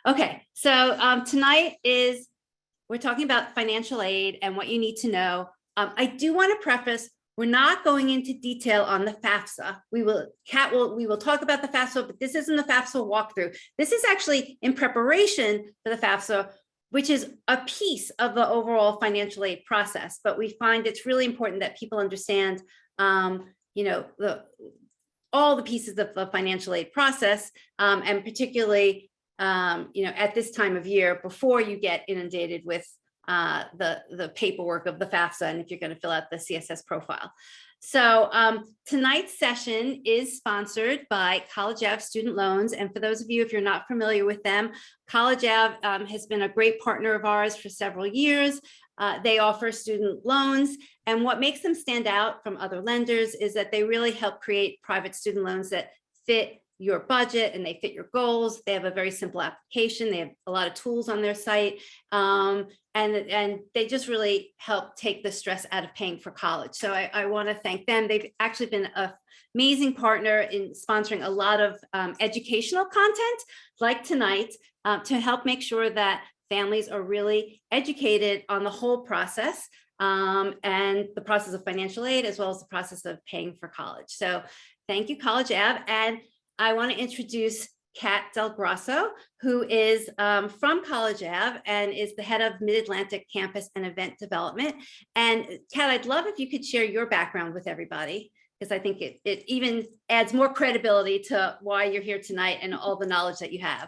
Okay, so tonight we're talking about financial aid and what you need to know. I do want to preface, we're not going into detail on the Fafsa. We will talk about the Fafsa, but this isn't the Fafsa walkthrough. This is actually in preparation for the Fafsa, which is a piece of the overall financial aid process. But we find it's really important that people understand, all the pieces of the financial aid process, and particularly at this time of year before you get inundated with the paperwork of the Fafsa and if you're going to fill out the Css profile. So tonight's session is sponsored by College Ave Student Loans. And for those of you, if you're not familiar with them, College Ave has been a great partner of ours for several years. They offer student loans. And what makes them stand out from other lenders is that they really help create private student loans that fit your budget and they fit your goals. They have a very simple application. They have a lot of tools on their site. And they just really help take the stress out of paying for college. So I want to thank them. They've actually been an amazing partner in sponsoring a lot of educational content like tonight to help make sure that families are really educated on the whole process and the process of financial aid, as well as the process of paying for college. So thank you, College Ave. And I want to introduce Kat Del Grosso, who is from College Ave and is the head of Mid-Atlantic Campus and Event Development. And Kat, I'd love if you could share your background with everybody, because I think it even adds more credibility to why you're here tonight and all the knowledge that you have.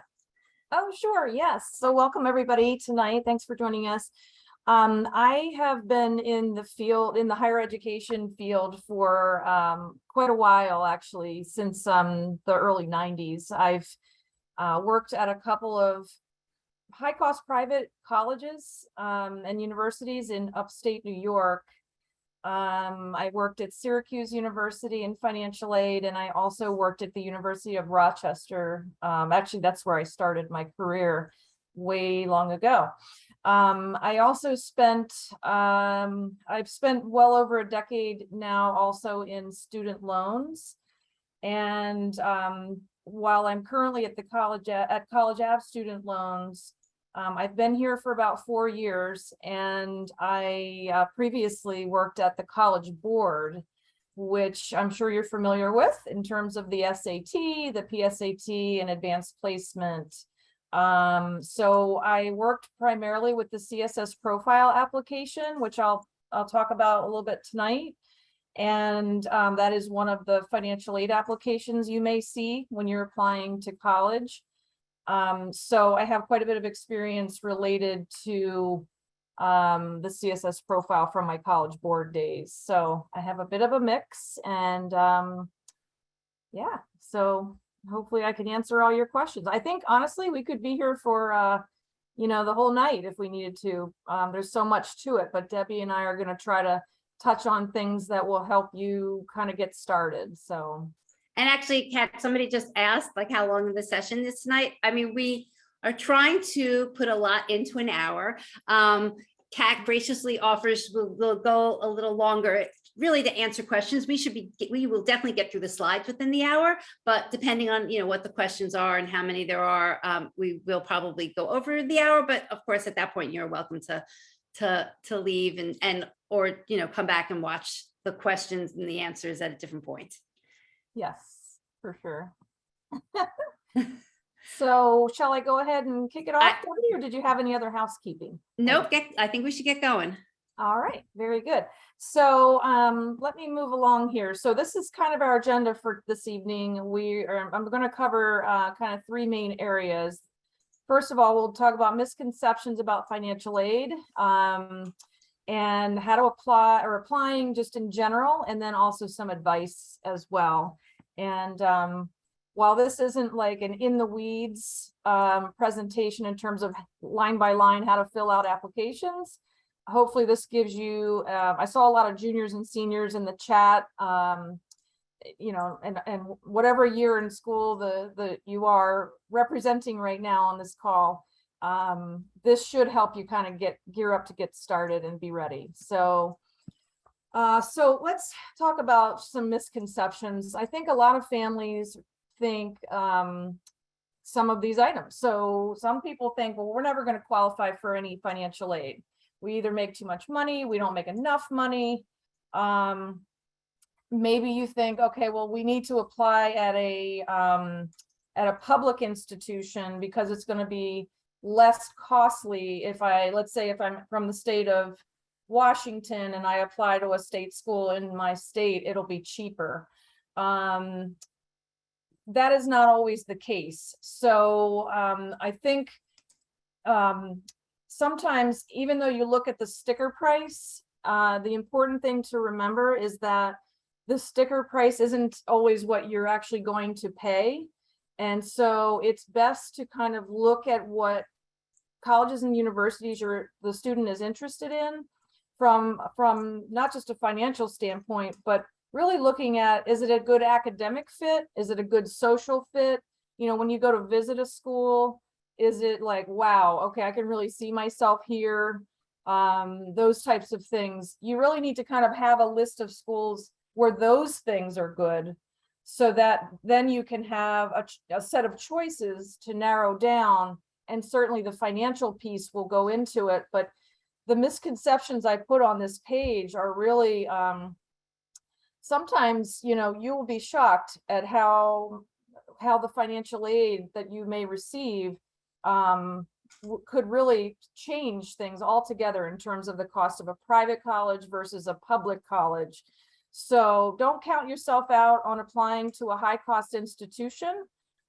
Oh, sure. Yes. So welcome everybody tonight. Thanks for joining us. I have been in the field, in the higher education field for quite a while, actually, since the early 90s. I've worked at a couple of high-cost private colleges and universities in upstate New York. I worked at Syracuse University in financial aid, and I also worked at the University of Rochester. Actually, that's where I started my career way long ago. I also spent, I've spent well over a decade now also in student loans. And while I'm currently at the College Ave Student Loans, I've been here for about 4 years, and I previously worked at the College Board, which I'm sure you're familiar with in terms of the SAT, the PSAT, and advanced placement. So I worked primarily with the Css Profile application, which I'll talk about a little bit tonight. And that is one of the financial aid applications you may see when you're applying to college. So I have quite a bit of experience related to the Css Profile from my College Board days. So I have a bit of a mix, and yeah, so hopefully I can answer all your questions. I think honestly we could be here for the whole night if we needed to. There's so much to it, but Debbie and I are going to try to touch on things that will help you kind of get started. So, and actually, Kat, somebody just asked like how long the session is tonight. I mean, we are trying to put a lot into an hour. Kat graciously offers we'll go a little longer, really, to answer questions. We will definitely get through the slides within the hour, but depending on what the questions are and how many there are, we will probably go over the hour. But of course, at that point, you're welcome to leave or come back and watch the questions and the answers at a different point. Yes, for sure. So shall I go ahead and kick it off, Debbie, or did you have any other housekeeping? Nope, I think we should get going. All right, very good. So let me move along here. So this is kind of our agenda for this evening. I'm going to cover kind of 3 main areas. First of all, we'll talk about misconceptions about financial aid and how to apply or applying just in general, and then also some advice as well. And while this isn't like an in the weeds presentation in terms of line by line how to fill out applications, hopefully this gives you, I saw a lot of juniors and seniors in the chat, and whatever year in school you are representing right now on this call, this should help you kind of gear up to get started and be ready. So let's talk about some misconceptions. I think a lot of families think some of these items. So some people think, well, we're never going to qualify for any financial aid. We either make too much money, we don't make enough money. Maybe you think, okay, well, we need to apply at a public institution because it's going to be less costly if let's say if I'm from the state of Washington and I apply to a state school in my state, it'll be cheaper. That is not always the case. So I think sometimes, even though you look at the sticker price, the important thing to remember is that the sticker price isn't always what you're actually going to pay. And so it's best to kind of look at what colleges and universities the student is interested in from not just a financial standpoint, but really looking at, is it a good academic fit? Is it a good social fit? You know, when you go to visit a school, is it like, wow, okay, I can really see myself here? Those types of things. You really need to kind of have a list of schools where those things are good, so that then you can have a set of choices to narrow down, and certainly the financial piece will go into it. But the misconceptions I put on this page are really, sometimes, you know, you will be shocked at how the financial aid that you may receive could really change things altogether in terms of the cost of a private college versus a public college. So don't count yourself out on applying to a high cost institution.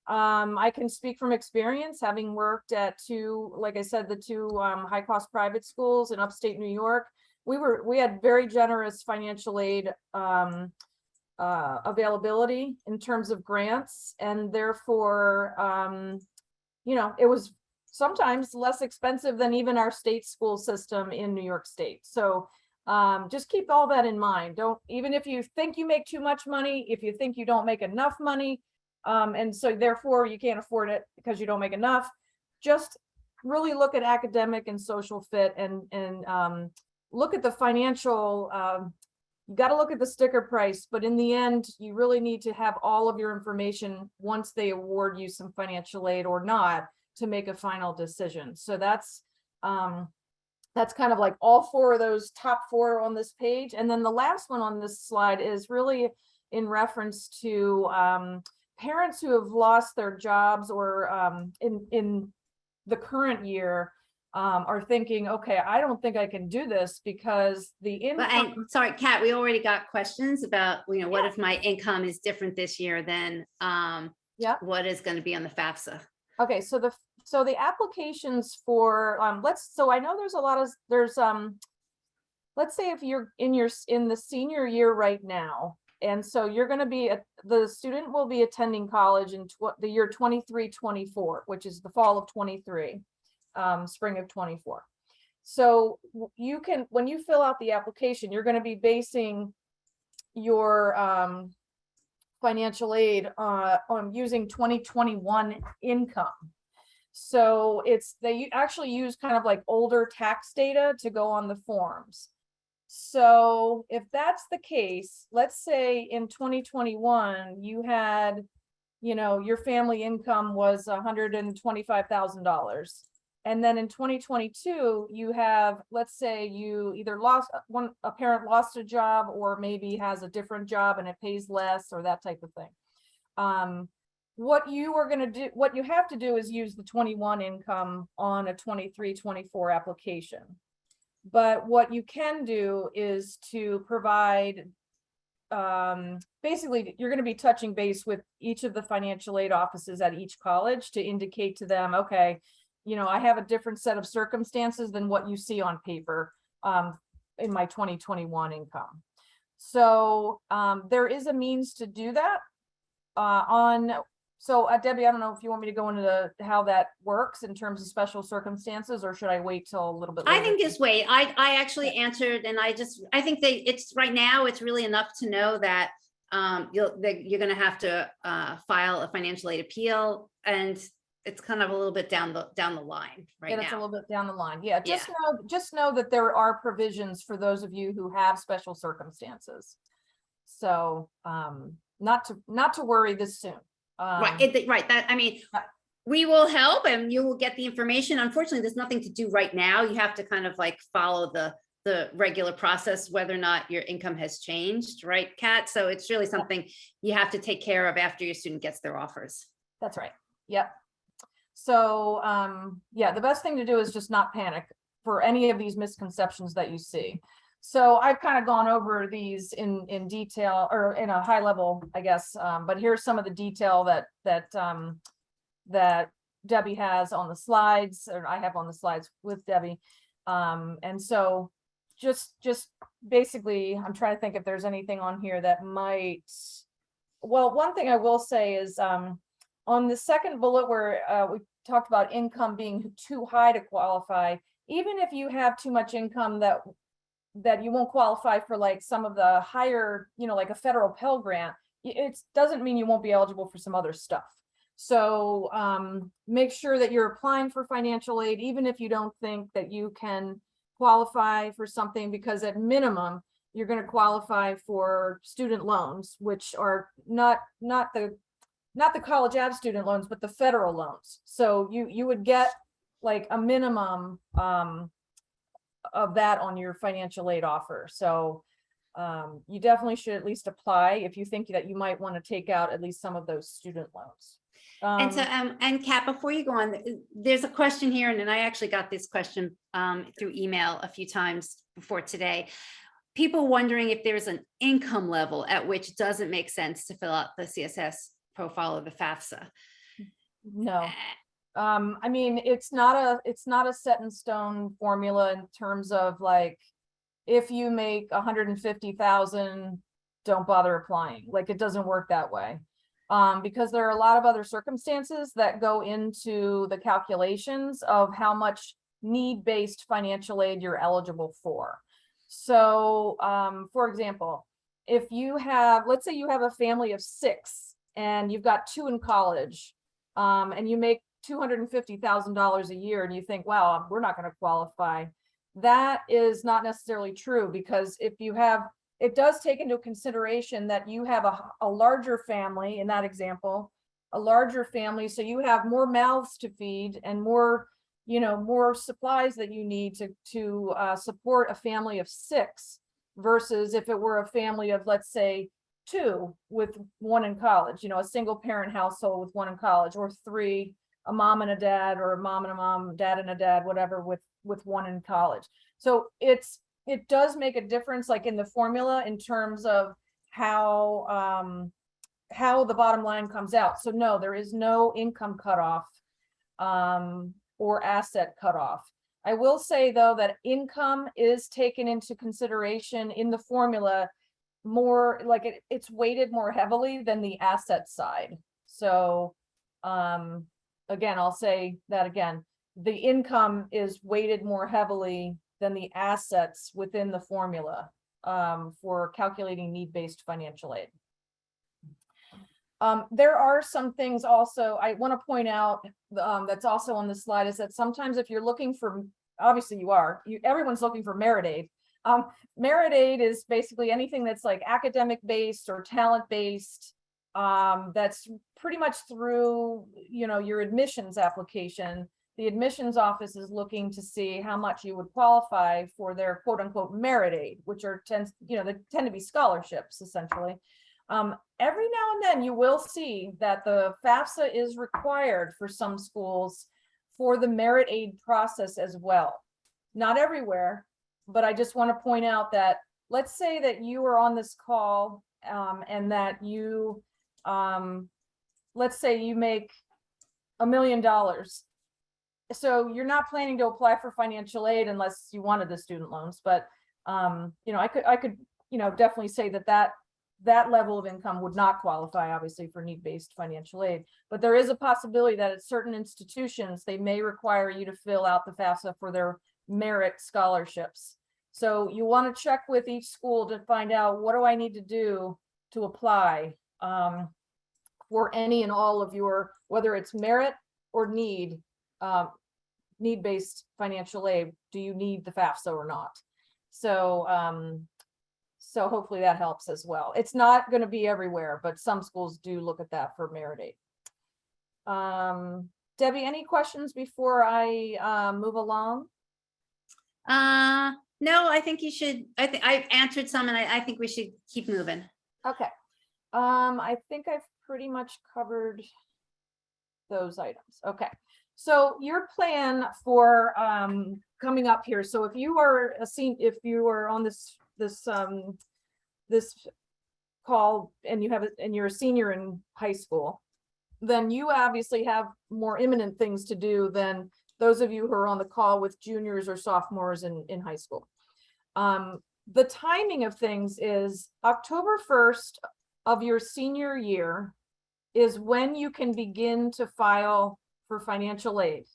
I can speak from experience, having worked at like I said, the two high cost private schools in upstate New York. We had very generous financial aid availability in terms of grants, and therefore, you know, it was sometimes less expensive than even our state school system in New York State. So just keep all that in mind. Even if you think you make too much money, if you think you don't make enough money, and so therefore you can't afford it because you don't make enough, just really look at academic and social fit, and look at the financial. You got to look at the sticker price, but in the end, you really need to have all of your information once they award you some financial aid or not to make a final decision. So that's kind of like all four of those top four on this page. And then the last one on this slide is really in reference to parents who have lost their jobs or in the current year are thinking, okay, I don't think I can do this because the income. Sorry, Kat, we already got questions about, you know, what if my income is different this year than what is going to be on the FAFSA? Okay, so the applications for so I know there's let's say if you're in the senior year right now, and so you're going to be the student will be attending college in the year 23-24, which is the fall of 23, spring of 24. So you can, when you fill out the application, you're going to be basing your financial aid on using 2021 income. So they actually use kind of like older tax data to go on the forms. So if that's the case, let's say in 2021 you had, you know, your family income was $125,000. And then in 2022, you have, let's say you either a parent lost a job, or maybe has a different job and it pays less, or that type of thing. What you have to do is use the 21 income on a 23-24 application. But what you can do is to provide, basically, you're going to be touching base with each of the financial aid offices at each college to indicate to them, okay, you know, I have a different set of circumstances than what you see on paper in my 2021 income. So there is a means to do that so Debbie, I don't know if you want me to go into how that works in terms of special circumstances, or should I wait till a little bit later? I think just wait. I actually answered, and I think it's right now, it's really enough to know that you're going to have to file a financial aid appeal, and it's kind of a little bit down the line right now. It's a little bit down the line. Yeah, just know that there are provisions for those of you who have special circumstances. So not to worry this soon. Right. That, I mean, We will help and you will get the information. Unfortunately, there's nothing to do right now. You have to kind of like follow the regular process, whether or not your income has changed, right, Kat? So it's really something you have to take care of after your student gets their offers. That's right. Yep. So, yeah, the best thing to do is just not panic for any of these misconceptions that you see. So I've kind of gone over these in detail, or in a high level, I guess, but here's some of the detail that Debbie has on the slides, or I have on the slides with Debbie. And so just basically, I'm trying to think if there's anything on here that might, well, one thing I will say is, on the second bullet where we talked about income being too high to qualify, even if you have too much income that you won't qualify for like some of the higher, like a federal Pell Grant, it doesn't mean you won't be eligible for some other stuff. So make sure that you're applying for financial aid, even if you don't think that you can qualify for something, because at minimum, you're going to qualify for student loans, which are not the college ed student loans, but the federal loans. So you would get like a minimum of that on your financial aid offer. So you definitely should at least apply if you think that you might want to take out at least some of those student loans. And so, and Kat, before you go on, there's a question here, and then I actually got this question through email a few times before today. People wondering if there's an income level at which doesn't make sense to fill out the CSS profile of the Fafsa. No. I mean, it's not a set in stone formula in terms of like, if you make 150,000, don't bother applying. Like, it doesn't work that way. Because there are a lot of other circumstances that go into the calculations of how much need-based financial aid you're eligible for. So, for example, if you have, let's say you have a family of 6 and you've got 2 in college, and you make $250,000 a year, and you think, wow, we're not going to qualify. That is not necessarily true, because if you have, it does take into consideration that you have a larger family in that example, a larger family. So you have more mouths to feed and more, more supplies that you need to support a family of 6, versus if it were a family of, let's say, 2 with 1 in college, a single parent household with 1 in college, or 3, a mom and a dad, or a mom and a mom, dad and a dad, whatever, with 1 in college. So it does make a difference, like in the formula, in terms of how the bottom line comes out. So no, there is no income cutoff or asset cutoff. I will say though that income is taken into consideration in the formula more, like it's weighted more heavily than the asset side. So again, I'll say that again, the income is weighted more heavily than the assets within the formula for calculating need-based financial aid. There are some things also I want to point out that's also on the slide, is that sometimes if you're looking for, obviously everyone's looking for merit aid. Merit aid is basically anything that's like academic based or talent based, that's pretty much through, your admissions application. The admissions office is looking to see how much you would qualify for their quote unquote merit aid, which are they tend to be scholarships essentially. Every now and then you will see that the FAFSA is required for some schools for the merit aid process as well. Not everywhere, but I just want to point out that, let's say that you are on this call and that you, let's say you make $1 million. So you're not planning to apply for financial aid unless you wanted the student loans, but I could definitely say that level of income would not qualify, obviously, for need-based financial aid. But there is a possibility that at certain institutions, they may require you to fill out the FAFSA for their merit scholarships. So you want to check with each school to find out, what do I need to do to apply for any and all of your, whether it's merit or need-based financial aid, do you need the FAFSA or not? So so hopefully that helps as well. It's not going to be everywhere, but some schools do look at that for merit aid. Debbie, any questions before I move along? No, I think you should, I think I've answered some and I think we should keep moving. Okay. I think I've pretty much covered those items. Okay. So your plan for coming up here. So if you are if you are on this call and you're a senior in high school, then you obviously have more imminent things to do than those of you who are on the call with juniors or sophomores in high school. The timing of things is October 1st of your senior year is when you can begin to file for financial aid.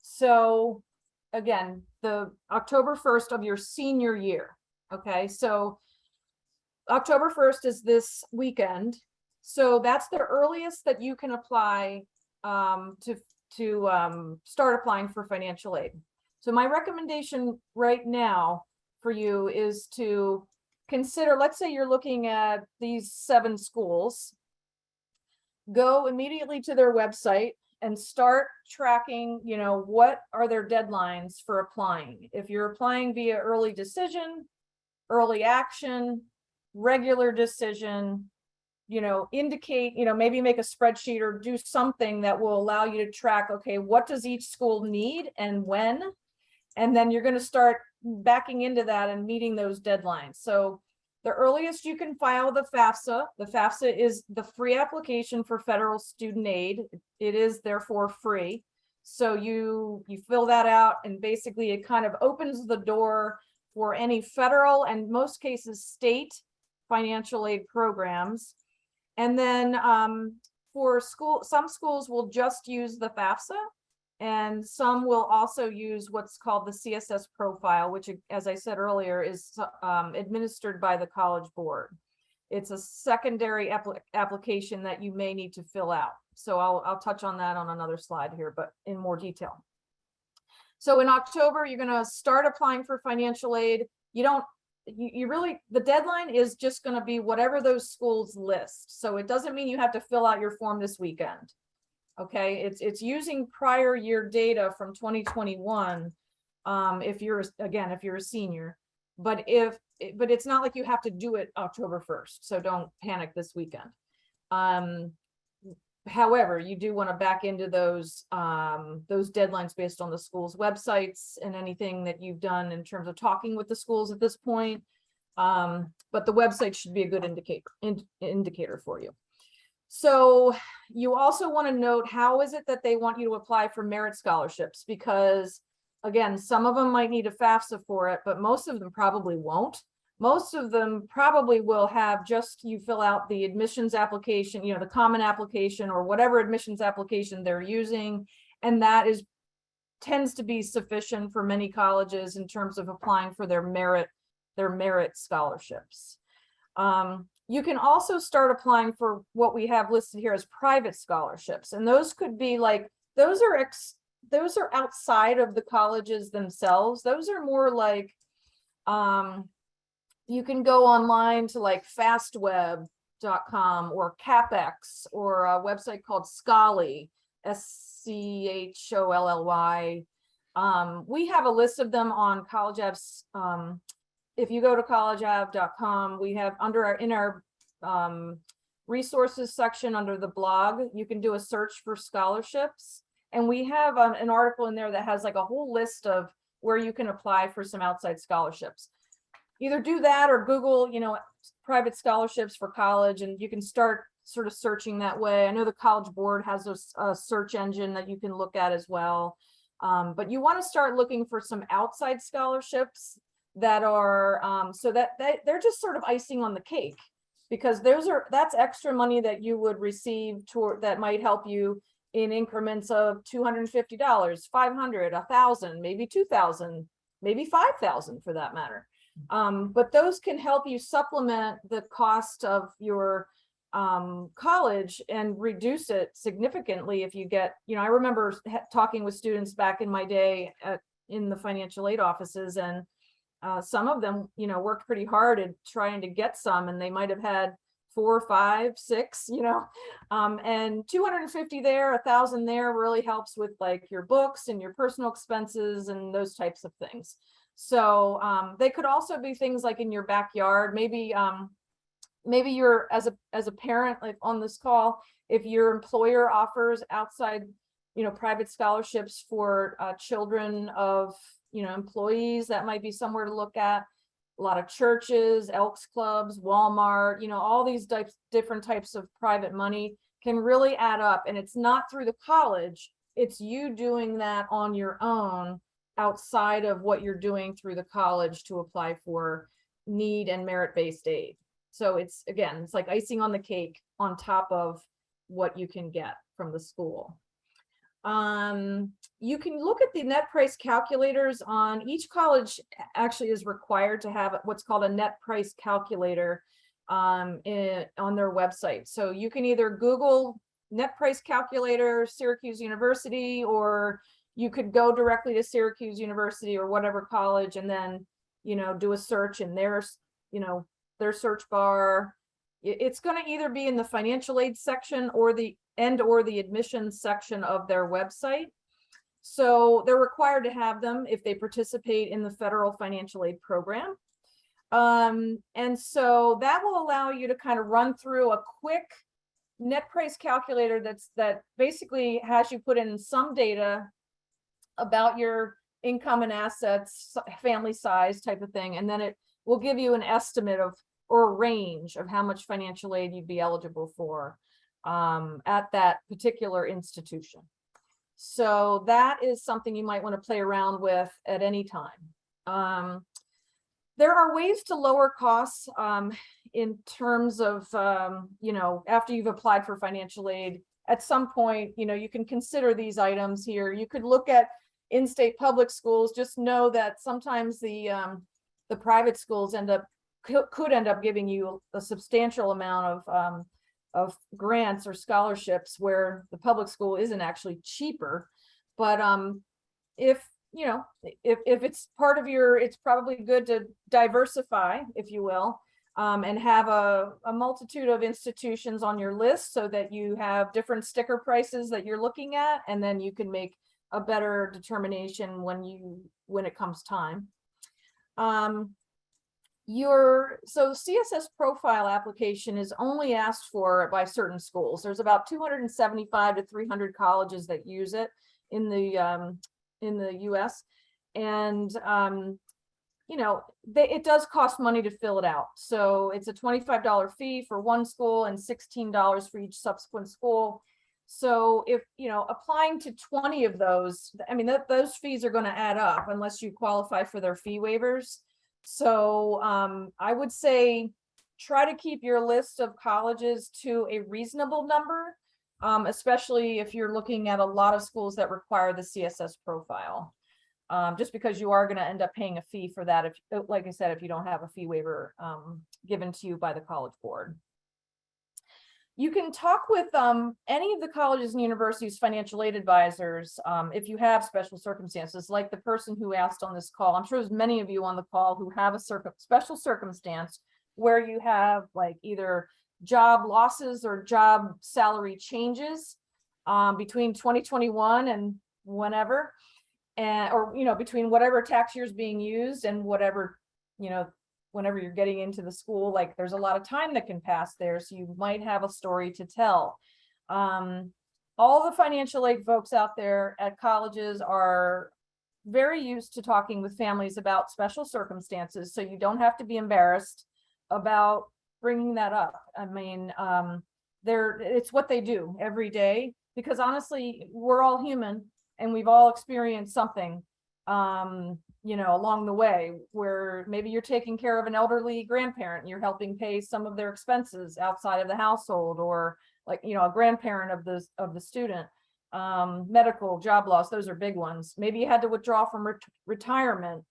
So again, the October 1st of your senior year. Okay, so October 1st is this weekend. So that's the earliest that you can apply to start applying for financial aid. So my recommendation right now for you is to consider, let's say you're looking at these 7 schools, go immediately to their website and start tracking, you know, what are their deadlines for applying. If you're applying via early decision, early action, regular decision, you know, indicate, you know, maybe make a spreadsheet or do something that will allow you to track, okay, what does each school need and when? And then you're going to start backing into that and meeting those deadlines. So the earliest you can file the FAFSA is the free application for federal student aid. It is therefore free. So you fill that out and basically it kind of opens the door for any federal and most cases state financial aid programs. And then for some schools will just use the FAFSA and some will also use what's called the Css Profile, which, as I said earlier, is administered by the College Board. It's a secondary application that you may need to fill out. So I'll touch on that on another slide here, but in more detail. So in October, you're going to start applying for financial aid. You really, the deadline is just going to be whatever those schools list. So it doesn't mean you have to fill out your form this weekend. Okay, it's using prior year data from 2021. If you're a senior, but it's not like you have to do it October 1st. So don't panic this weekend. However, you do want to back into those deadlines based on the school's websites and anything that you've done in terms of talking with the schools at this point. But the website should be a good indicator for you. So you also want to note, how is it that they want you to apply for merit scholarships? Because again, some of them might need a FAFSA for it, but most of them probably won't. Most of them probably will have just you fill out the admissions application, you know, the common application or whatever admissions application they're using. And that tends to be sufficient for many colleges in terms of applying for their merit scholarships. You can also start applying for what we have listed here as private scholarships. And those could be like, those are outside of the colleges themselves. Those are more like, you can go online to like fastweb.com or CapEx or a website called Scholly, SCHOLLY. We have a list of them on College App's. If you go to collegeapp.com, we have in our resources section under the blog, you can do a search for scholarships. And we have an article in there that has like a whole list of where you can apply for some outside scholarships. Either do that or Google, you know, private scholarships for college, and you can start sort of searching that way. I know the College Board has a search engine that you can look at as well. But you want to start looking for some outside scholarships that are so that they're just sort of icing on the cake, because that's extra money that you would receive that might help you in increments of $250, $500, $1,000, maybe $2,000, maybe $5,000 for that matter. But those can help you supplement the cost of your college and reduce it significantly if you get, you know, I remember talking with students back in my day in the financial aid offices, and some of them, you know, worked pretty hard at trying to get some, and they might have had 4, 5, 6, and 250 there, 1,000 there really helps with like your books and your personal expenses and those types of things. So they could also be things like in your backyard. Maybe you're as a parent, like on this call, if your employer offers outside, private scholarships for children of, employees, that might be somewhere to look at. A lot of churches, Elks Clubs, Walmart, all these different types of private money can really add up. And it's not through the college, it's you doing that on your own outside of what you're doing through the college to apply for need and merit-based aid. So it's like icing on the cake on top of what you can get from the school. You can look at the net price calculators on each college. Actually is required to have what's called a net price calculator on their website. So you can either Google net price calculator Syracuse University, or you could go directly to Syracuse University or whatever college and then do a search in their search bar. It's going to either be in the financial aid section or the admissions section of their website. So they're required to have them if they participate in the federal financial aid program. And so that will allow you to kind of run through a quick net price calculator that basically has you put in some data about your income and assets, family size type of thing, and then it will give you an estimate of or a range of how much financial aid you'd be eligible for at that particular institution. So that is something you might want to play around with at any time. There are ways to lower costs in terms of, after you've applied for financial aid, at some point, you can consider these items here. You could look at in-state public schools. Just know that sometimes the private schools could end up giving you a substantial amount of grants or scholarships where the public school isn't actually cheaper. But if it's part of it's probably good to diversify, if you will, and have a multitude of institutions on your list so that you have different sticker prices that you're looking at, and then you can make a better determination when it comes time. So CSS Profile application is only asked for by certain schools. There's about 275 to 300 colleges that use it in the US, and it does cost money to fill it out. So it's a $25 fee for one school and $16 for each subsequent school. So if applying to 20 of those, those fees are going to add up unless you qualify for their fee waivers. So I would say try to keep your list of colleges to a reasonable number, especially if you're looking at a lot of schools that require the CSS profile, just because you are going to end up paying a fee for that, if, like I said, if you don't have a fee waiver given to you by the College Board. You can talk with any of the colleges and universities financial aid advisors if you have special circumstances, like the person who asked on this call. I'm sure there's many of you on the call who have a special circumstance where you have like either job losses or job salary changes between 2021 and whenever, or between whatever tax year is being used and whatever whenever you're getting into the school, like there's a lot of time that can pass there. So you might have a story to tell. All the financial aid folks out there at colleges are very used to talking with families about special circumstances. So you don't have to be embarrassed about bringing that up. It's what they do every day, because honestly, we're all human and we've all experienced something along the way, where maybe you're taking care of an elderly grandparent and you're helping pay some of their expenses outside of the household, or like, a grandparent of the student, medical, job loss, those are big ones. Maybe you had to withdraw from retirement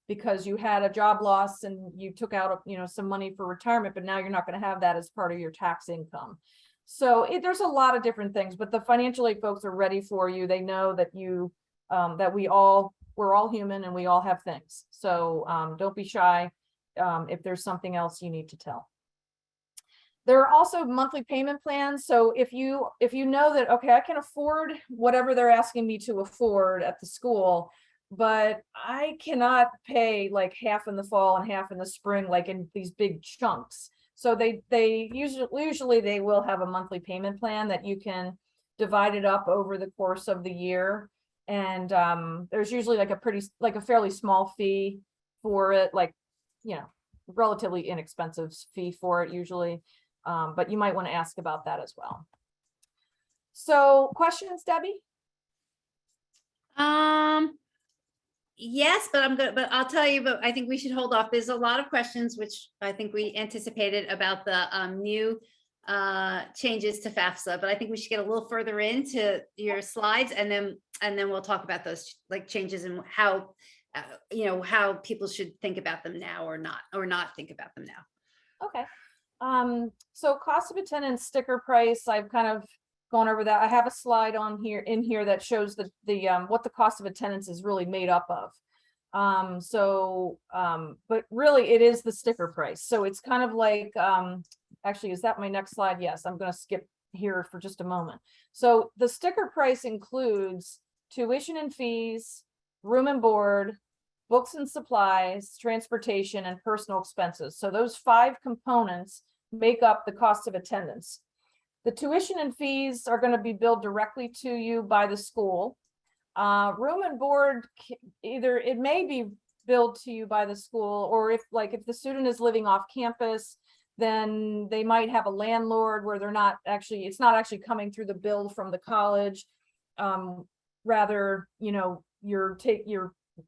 because you had a job loss and you took out, some money for retirement, but now you're not going to have that as part of your tax income. So there's a lot of different things, but the financial aid folks are ready for you. They know that we're all human and we all have things. So don't be shy if there's something else you need to tell. There are also monthly payment plans. So if you know that, okay, I can afford whatever they're asking me to afford at the school, but I cannot pay like half in the fall and half in the spring, like in these big chunks. So they usually they will have a monthly payment plan that you can divide it up over the course of the year. And there's usually like a fairly small fee for it, like, you know, relatively inexpensive fee for it usually. But you might want to ask about that as well. So questions, Debbie? Yes, but I'll tell you, but I think we should hold off. There's a lot of questions, which I think we anticipated about the new changes to FAFSA, but I think we should get a little further into your slides, and then we'll talk about those like changes and how you know, how people should think about them now or not think about them now. Okay. So cost of attendance sticker price, I've kind of gone over that. I have a slide on here that shows the what the cost of attendance is really made up of. But really it is the sticker price. So it's kind of like, actually, is that my next slide? Yes, I'm going to skip here for just a moment. So the sticker price includes tuition and fees, room and board, books and supplies, transportation, and personal expenses. So those 5 components make up the cost of attendance. The tuition and fees are going to be billed directly to you by the school. Room and board, either it may be billed to you by the school, or if the student is living off campus, then they might have a landlord where it's not actually coming through the bill from the college. Rather, you know, you're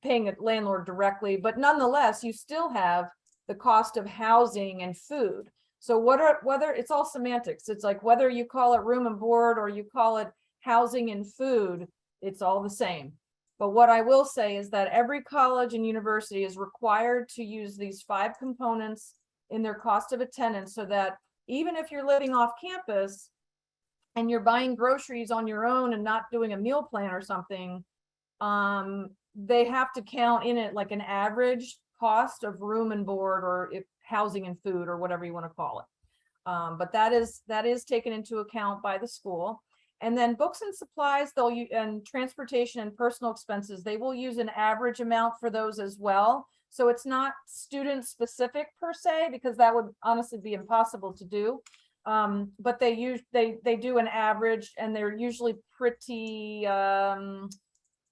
paying a landlord directly, but nonetheless, you still have the cost of housing and food. So whether it's all semantics, it's like whether you call it room and board or you call it housing and food, it's all the same. But what I will say is that every college and university is required to use these 5 components in their cost of attendance, so that even if you're living off campus and you're buying groceries on your own and not doing a meal plan or something, they have to count in it like an average cost of room and board, or if housing and food, or whatever you want to call it. But that is taken into account by the school. And then books and supplies, and transportation and personal expenses, they will use an average amount for those as well. So it's not student specific per se, because that would honestly be impossible to do. But they do an average, and they're usually pretty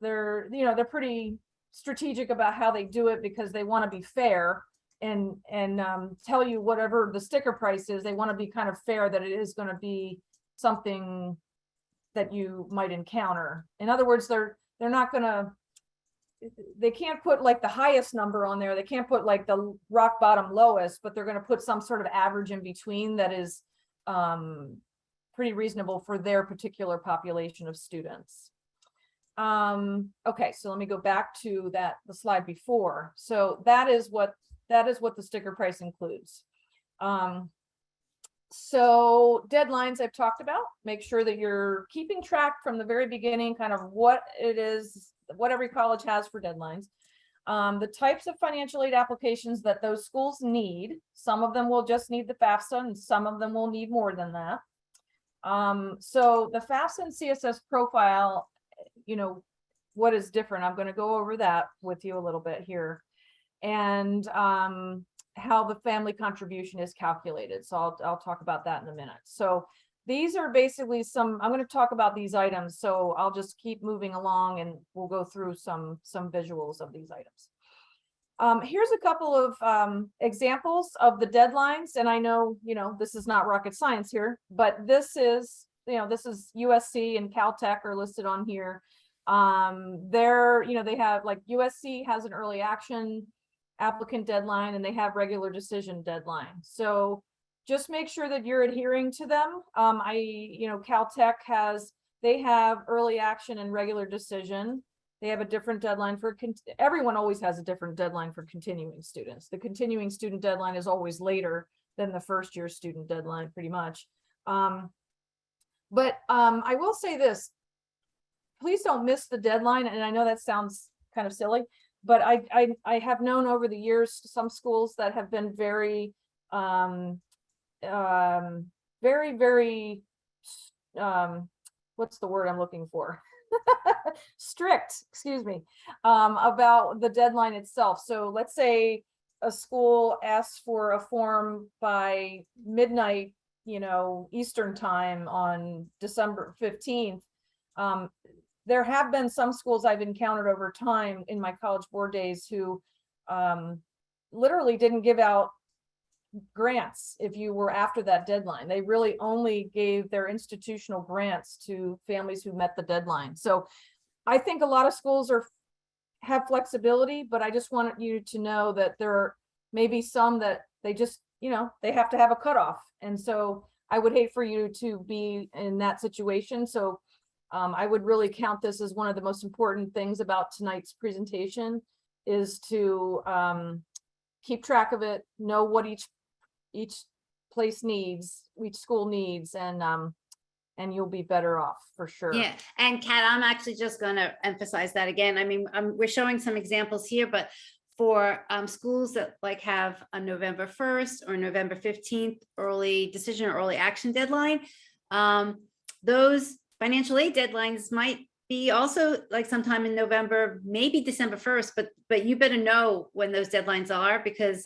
they're pretty strategic about how they do it, because they want to be fair and tell you whatever the sticker price is. They want to be kind of fair that it is going to be something that you might encounter. In other words, they can't put like the highest number on there. They can't put like the rock bottom lowest, but they're going to put some sort of average in between that is pretty reasonable for their particular population of students. Okay, so let me go back to the slide before. So that is what the sticker price includes. So deadlines I've talked about. Make sure that you're keeping track from the very beginning, kind of what it is, what every college has for deadlines. The types of financial aid applications that those schools need. Some of them will just need the FAFSA, and some of them will need more than that. So the FAFSA and CSS Profile, you know, what is different? I'm going to go over that with you a little bit here, and how the family contribution is calculated. So I'll talk about that in a minute. So these are basically I'm going to talk about these items. So I'll just keep moving along, and we'll go through some visuals of these items. Here's a couple of examples of the deadlines, and I know, you know, this is not rocket science here, but this is USC and Caltech are listed on here. They have, like, USC has an early action applicant deadline, and they have regular decision deadline. So just make sure that you're adhering to them. Caltech they have early action and regular decision. They have a different deadline for, everyone always has a different deadline for continuing students. The continuing student deadline is always later than the first year student deadline, pretty much. But I will say this, please don't miss the deadline. And I know that sounds kind of silly, but I have known over the years some schools that have been very very, very, what's the word I'm looking for? Strict, excuse me, about the deadline itself. So let's say a school asks for a form by midnight, Eastern time on December 15th. There have been some schools I've encountered over time in my College Board days who literally didn't give out grants if you were after that deadline. They really only gave their institutional grants to families who met the deadline. So I think a lot of schools have flexibility, but I just want you to know that there are maybe some that they just, they have to have a cutoff. And so I would hate for you to be in that situation. So I would really count this as one of the most important things about tonight's presentation is to keep track of it, know what each place needs, each school needs, and you'll be better off for sure. Yeah, and Kat, I'm actually just going to emphasize that again. I mean, we're showing some examples here, but for schools that like have a November 1st or November 15th early decision or early action deadline, those financial aid deadlines might be also like sometime in November, maybe December 1st, but you better know when those deadlines are, because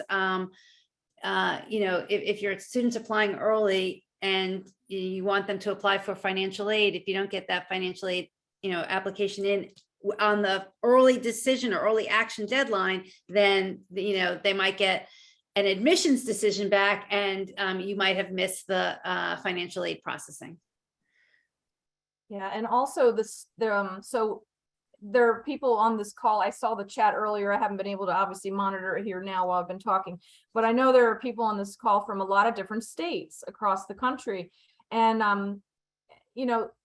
if your student's applying early and you want them to apply for financial aid, if you don't get that financial aid, application in on the early decision or early action deadline, then, they might get an admissions decision back and you might have missed the financial aid processing. Yeah, and also so there are people on this call. I saw the chat earlier. I haven't been able to obviously monitor it here now while I've been talking, but I know there are people on this call from a lot of different states across the country. And,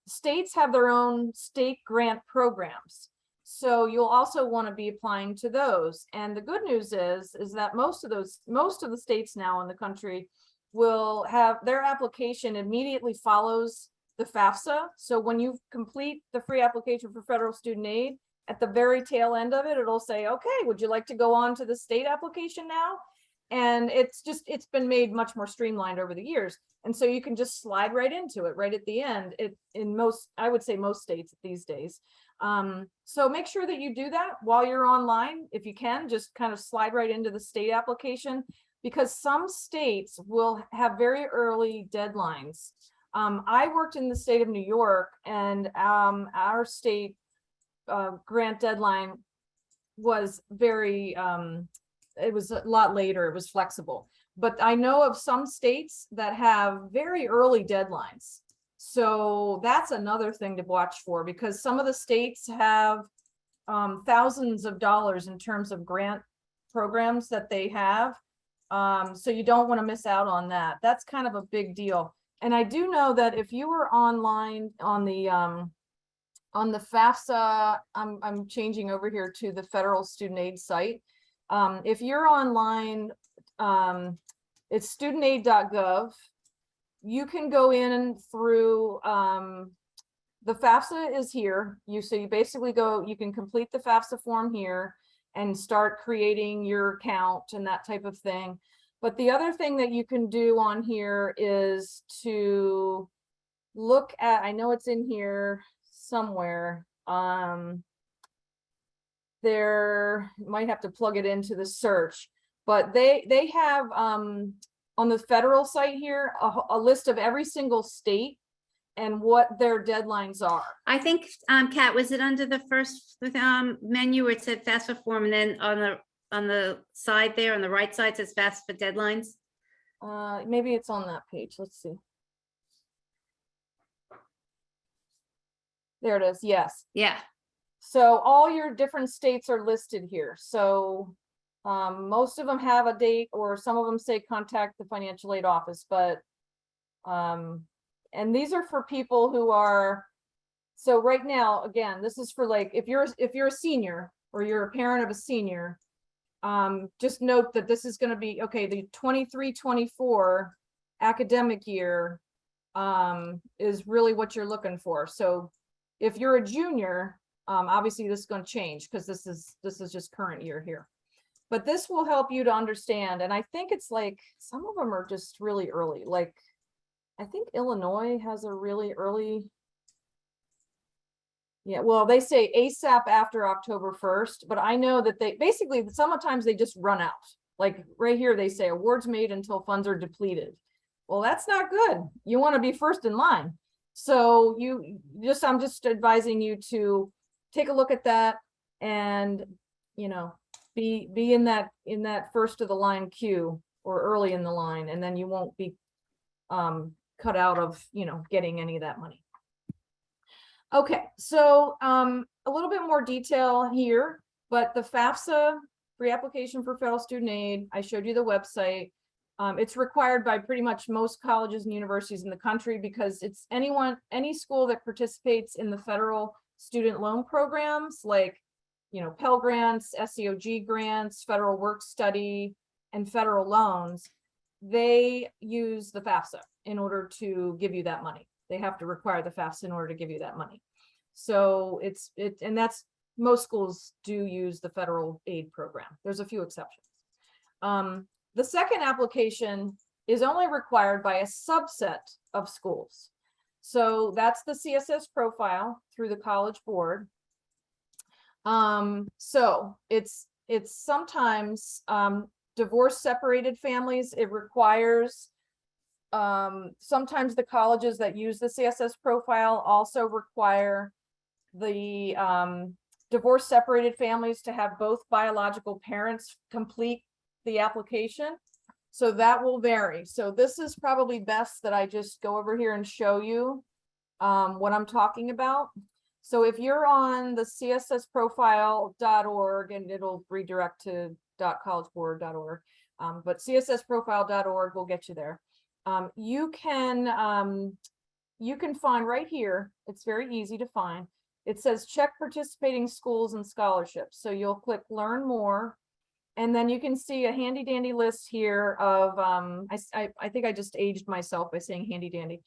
states have their own state grant programs. So you'll also want to be applying to those. And the good news is that most of the states now in the country will have their application immediately follows the FAFSA. So when you complete the free application for federal student aid, at the very tail end of it, it'll say, okay, would you like to go on to the state application now? And it's been made much more streamlined over the years. And so you can just slide right into it right at the end. I would say most states these days. So make sure that you do that while you're online. If you can, just kind of slide right into the state application, because some states will have very early deadlines. I worked in the state of New York, and our state grant deadline was it was a lot later. It was flexible. But I know of some states that have very early deadlines. So that's another thing to watch for, because some of the states have thousands of dollars in terms of grant programs that they have. So you don't want to miss out on that. That's kind of a big deal. And I do know that if you were online on the FAFSA, I'm changing over here to the federal student aid site. If you're online, it's studentaid.gov. You can go in through the FAFSA is here. So you basically you can complete the FAFSA form here and start creating your account and that type of thing. But the other thing that you can do on here is to look at, I know it's in here somewhere. There, might have to plug it into the search, but they have on the federal site here a list of every single state and what their deadlines are. I think, Kat, was it under the first menu where it said FAFSA form, and then on the side there, on the right side, says FAFSA deadlines? Maybe it's on that page. Let's see. There it is. Yes. Yeah. So all your different states are listed here. So most of them have a date, or some of them say contact the financial aid office, but and these are for people who are, so right now, again, this is for like, if you're a senior or you're a parent of a senior, just note that this is going to be, okay, the 23-24 academic year is really what you're looking for. So if you're a junior, obviously this is going to change because this is just current year here. But this will help you to understand. And I think it's like, some of them are just really early. Like, I think Illinois has a really early. Yeah, well, they say ASAP after October 1st, but I know that they basically sometimes they just run out. Like right here, they say awards made until funds are depleted. Well, that's not good. You want to be first in line. So I'm just advising you to take a look at that and, you know, be in that first of the line queue or early in the line, and then you won't be cut out of, you know, getting any of that money. Okay, so a little bit more detail here, but the FAFSA free application for federal student aid, I showed you the website. It's required by pretty much most colleges and universities in the country because it's any school that participates in the federal student loan programs, like, you know, Pell Grants, SEOG grants, federal work study, and federal loans. They use the FAFSA in order to give you that money. They have to require the FAFSA in order to give you that money. So and that's, most schools do use the federal aid program. There's a few exceptions. The second application is only required by a subset of schools. So that's the CSS profile through the College Board. So it's sometimes divorce separated families. It requires sometimes the colleges that use the CSS profile also require the divorce separated families to have both biological parents complete the application. So that will vary. So this is probably best that I just go over here and show you what I'm talking about. So if you're on the cssprofile.org, and it'll redirect to .collegeboard.org, but cssprofile.org will get you there. You can find right here, it's very easy to find. It says check participating schools and scholarships. So you'll click learn more, and then you can see a handy dandy list here of, I think I just aged myself by saying handy dandy.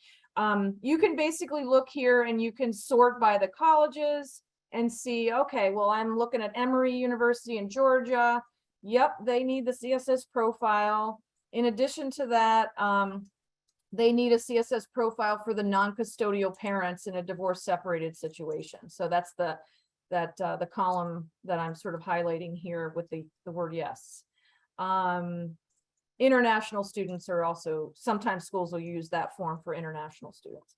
You can basically look here and you can sort by the colleges and see, okay, well, I'm looking at Emory University in Georgia. Yep, they need the CSS profile. In addition to that, they need a CSS profile for the non-custodial parents in a divorce separated situation. So that's the column that I'm sort of highlighting here with the word yes. International students are also, sometimes schools will use that form for international students.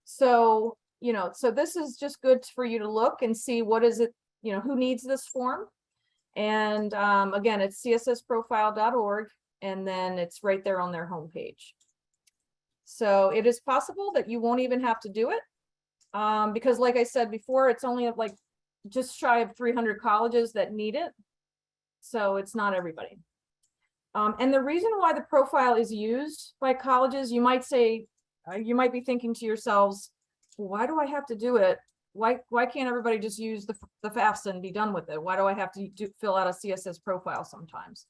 So, you know, so this is just good for you to look and see what is it, you know, who needs this form. And again, it's cssprofile.org, and then it's right there on their homepage. So it is possible that you won't even have to do it because, like I said before, it's only like just shy of 300 colleges that need it. So it's not everybody. And the reason why the profile is used by colleges, you might say, you might be thinking to yourselves, why do I have to do it? Why can't everybody just use the FAFSA and be done with it? Why do I have to fill out a CSS profile sometimes?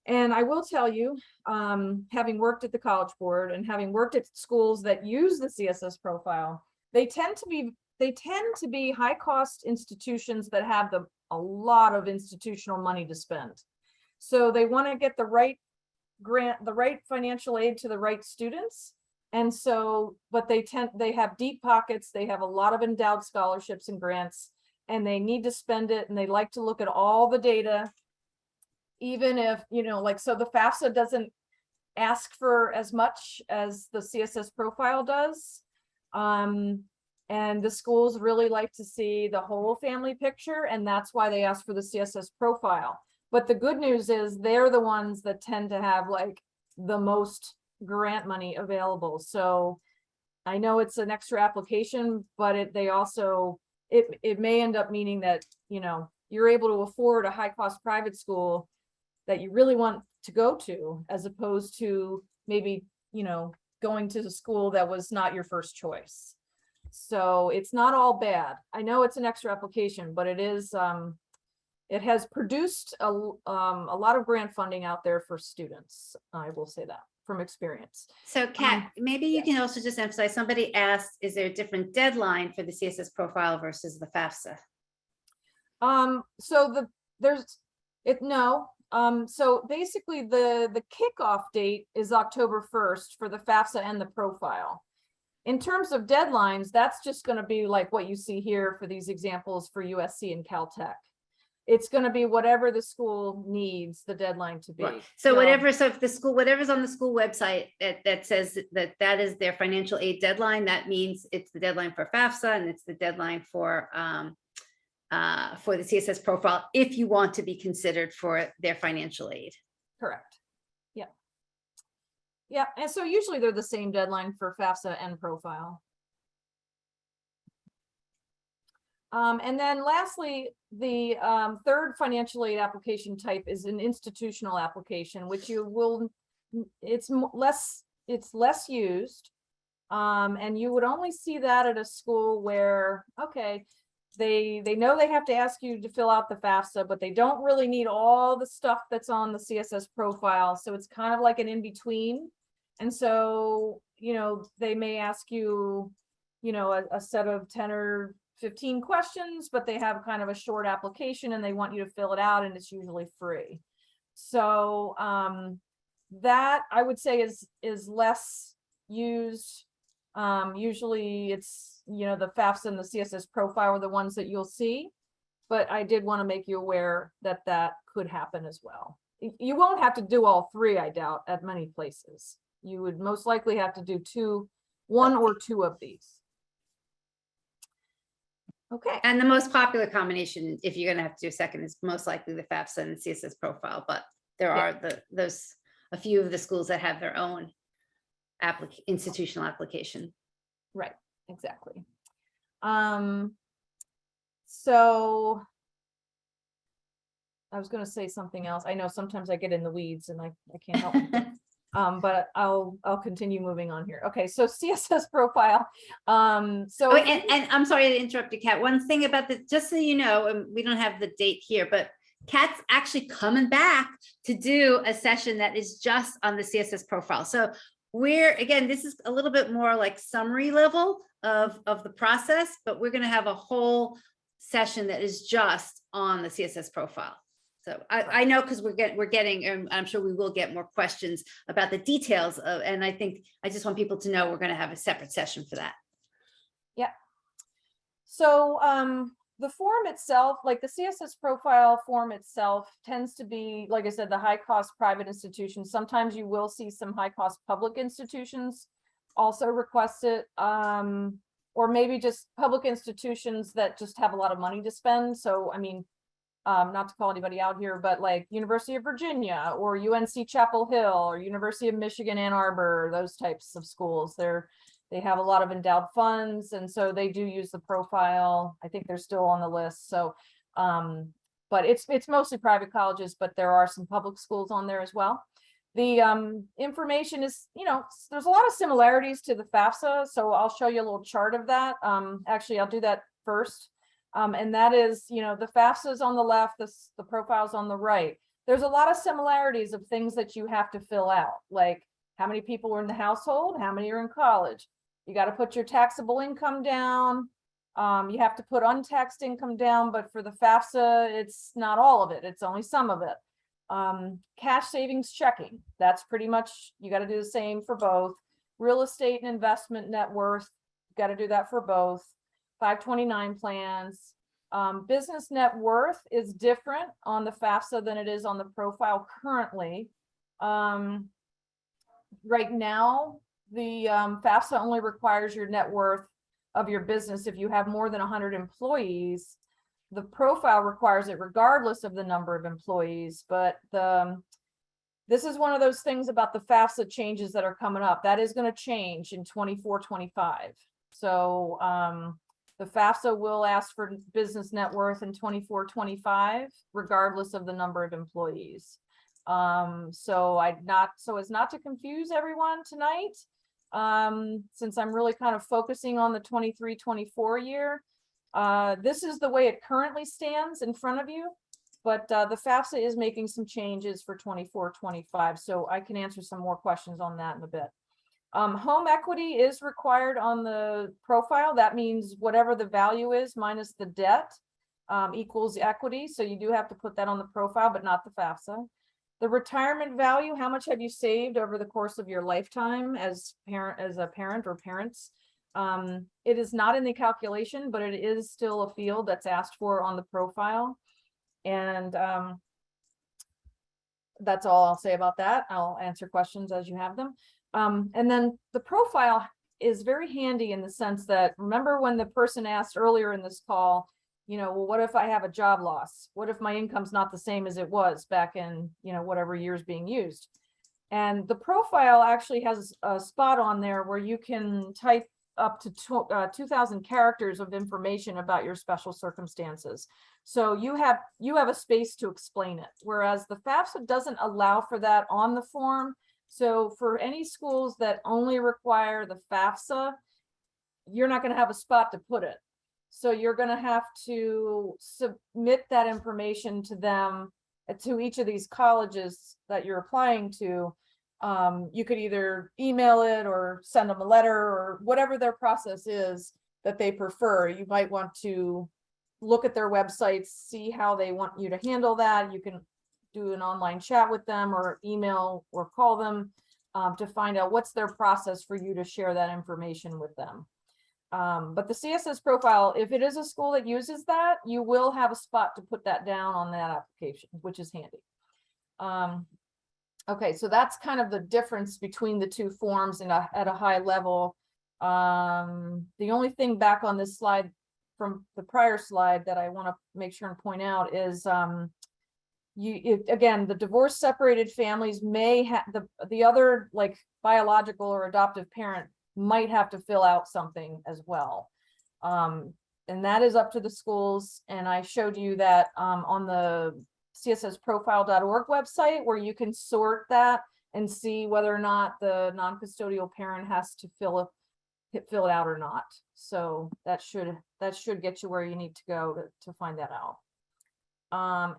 And I will tell you, having worked at the College Board and having worked at schools that use the CSS profile, they tend to be high cost institutions that have a lot of institutional money to spend. So they want to get the right grant, the right financial aid to the right students. And so, but they have deep pockets. They have a lot of endowed scholarships and grants, and they need to spend it. And they like to look at all the data, even if, you know, like, so the FAFSA doesn't ask for as much as the CSS profile does. And the schools really like to see the whole family picture, and that's why they ask for the CSS profile. But the good news is they're the ones that tend to have like the most grant money available. So I know it's an extra application, but it may end up meaning that, you know, you're able to afford a high cost private school that you really want to go to, as opposed to maybe, you know, going to the school that was not your first choice. So it's not all bad. I know it's an extra application, but it is, it has produced a lot of grant funding out there for students. I will say that from experience. So Kat, maybe you can also just emphasize, somebody asked, is there a different deadline for the CSS profile versus the FAFSA? So No, so basically the kickoff date is October 1st for the FAFSA and the profile. In terms of deadlines, that's just going to be like what you see here for these examples for USC and Caltech. It's going to be whatever the school needs the deadline to be. Right. So whatever, so if the school, whatever's on the school website that says that is their financial aid deadline, that means it's the deadline for FAFSA and it's the deadline for the CSS profile, if you want to be considered for their financial aid. Correct. Yeah. Yeah, and so usually they're the same deadline for FAFSA and profile. And then lastly, the third financial aid application type is an institutional application, which you will, it's less used. And you would only see that at a school where, okay, they know they have to ask you to fill out the FAFSA, but they don't really need all the stuff that's on the CSS profile. So it's kind of like an in-between. And so, you know, they may ask you, you know, a set of 10 or 15 questions, but they have kind of a short application and they want you to fill it out, and it's usually free. So that I would say is less used. Usually it's, you know, the FAFSA and the CSS profile are the ones that you'll see, but I did want to make you aware that that could happen as well. You won't have to do all three, I doubt, at many places. You would most likely have to do one or two of these. Okay. And the most popular combination, if you're going to have to do a second, is most likely the FAFSA and the CSS profile, but there are a few of the schools that have their own institutional application. Right, exactly. So I was going to say something else. I know sometimes I get in the weeds and I can't help it. But I'll continue moving on here. Okay, so CSS profile. And I'm sorry to interrupt you, Kat. One thing about just so you know, and we don't have the date here, but Kat's actually coming back to do a session that is just on the CSS profile. So again, this is a little bit more like summary level of the process, but we're going to have a whole session that is just on the CSS profile. So I know, because we're getting, and I'm sure we will get more questions about the details of, and I think I just want people to know we're going to have a separate session for that. Yeah. So the form itself, like the CSS profile form itself, tends to be, like I said, the high cost private institutions. Sometimes you will see some high cost public institutions also request it, or maybe just public institutions that just have a lot of money to spend. So I mean, not to call anybody out here, but like University of Virginia or UNC Chapel Hill or University of Michigan, Ann Arbor, those types of schools, they have a lot of endowed funds, and so they do use the profile. I think they're still on the list. So, but it's mostly private colleges, but there are some public schools on there as well. The information is, you know, there's a lot of similarities to the FAFSA, so I'll show you a little chart of that. Actually, I'll do that first. And that is, you know, the FAFSA is on the left, the profile's on the right. There's a lot of similarities of things that you have to fill out, like how many people are in the household, how many are in college. You got to put your taxable income down. You have to put untaxed income down, but for the FAFSA, it's not all of it. It's only some of it. Cash savings checking, that's pretty much, you got to do the same for both. Real estate and investment net worth, got to do that for both. 529 plans. Business net worth is different on the FAFSA than it is on the profile currently. Right now, the FAFSA only requires your net worth of your business if you have more than 100 employees. The profile requires it regardless of the number of employees, but this is one of those things about the FAFSA changes that are coming up. That is going to change in 24-25. So the FAFSA will ask for business net worth in 24-25, regardless of the number of employees. So as not to confuse everyone tonight, since I'm really kind of focusing on the 23-24 year, this is the way it currently stands in front of you, but the FAFSA is making some changes for 24-25, so I can answer some more questions on that in a bit. Home equity is required on the profile. That means whatever the value is minus the debt. equals equity. So you do have to put that on the profile, but not the FAFSA. The retirement value, how much have you saved over the course of your lifetime as a parent or parents? It is not in the calculation, but it is still a field that's asked for on the profile. And that's all I'll say about that. I'll answer questions as you have them. And then the profile is very handy in the sense that, remember when the person asked earlier in this call, you know, well, what if I have a job loss? What if my income's not the same as it was back in, you know, whatever years being used? And the profile actually has a spot on there where you can type up to 2,000 characters of information about your special circumstances. So you have a space to explain it, whereas the FAFSA doesn't allow for that on the form. So for any schools that only require the FAFSA, you're not going to have a spot to put it. So you're going to have to submit that information to them, to each of these colleges that you're applying to. You could either email it or send them a letter or whatever their process is that they prefer. You might want to look at their websites, see how they want you to handle that. You can do an online chat with them or email or call them to find out what's their process for you to share that information with them. But the CSS profile, if it is a school that uses that, you will have a spot to put that down on that application, which is handy. Okay, so that's kind of the difference between the two forms and at a high level. The only thing back on this slide from the prior slide that I want to make sure and point out is again, the divorce separated families may have the other, like biological or adoptive parent might have to fill out something as well. And that is up to the schools. And I showed you that on the cssprofile.org website, where you can sort that and see whether or not the non-custodial parent has to fill it out or not. So that should get you where you need to go to find that out.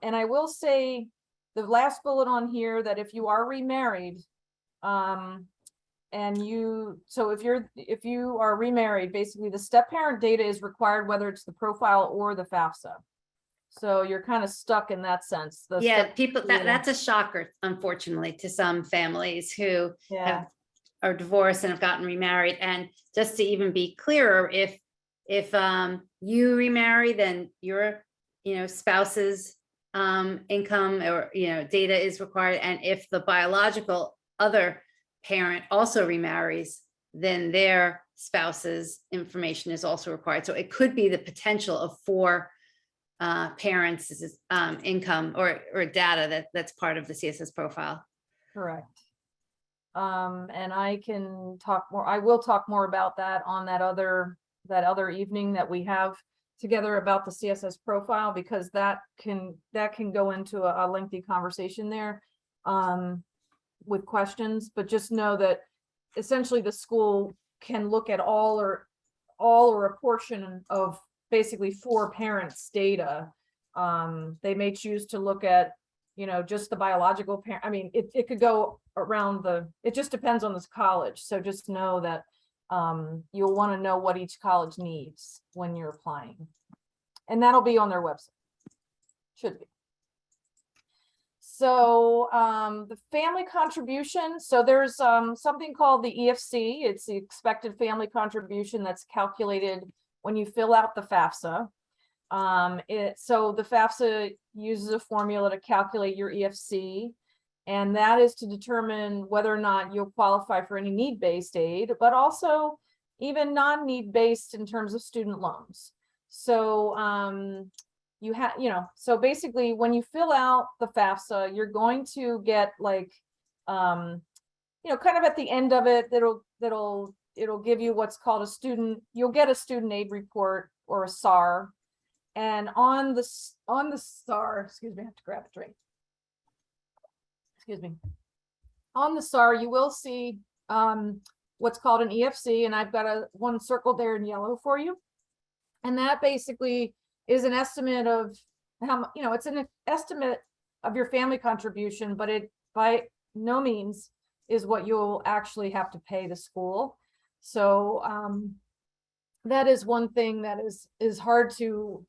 And I will say the last bullet on here, that if you are remarried, and if you are remarried, basically the step parent data is required, whether it's the profile or the FAFSA. So you're kind of stuck in that sense. Yeah, people, that's a shocker, unfortunately, to some families who are divorced and have gotten remarried. And just to even be clearer, if you remarry, then your spouse's income or data is required. And if the biological other parent also remarries, then their spouse's information is also required. So it could be the potential of 4 parents' income or data that's part of the CSS profile. Correct. And I will talk more about that on that other evening that we have together about the CSS profile, because that can go into a lengthy conversation there with questions. But just know that essentially the school can look at all or a portion of basically 4 parents' data. They may choose to look at just the biological parent. I mean, it could go around it just depends on this college. So just know that you'll want to know what each college needs when you're applying. And that'll be on their website. Should be. So the family contribution. So there's something called the EFC. It's the expected family contribution that's calculated when you fill out the FAFSA. So the FAFSA uses a formula to calculate your EFC, and that is to determine whether or not you'll qualify for any need-based aid, but also even non-need-based in terms of student loans. So so basically when you fill out the FAFSA, you're going to get like, kind of at the end of it, it'll give you what's called you'll get a student aid report or a SAR. And on the SAR, excuse me, I have to grab a drink. Excuse me. On the SAR, you will see what's called an EFC, and I've got one circled there in yellow for you. And that basically is an estimate of how, it's an estimate of your family contribution, but it by no means is what you'll actually have to pay the school. So that is one thing that is hard to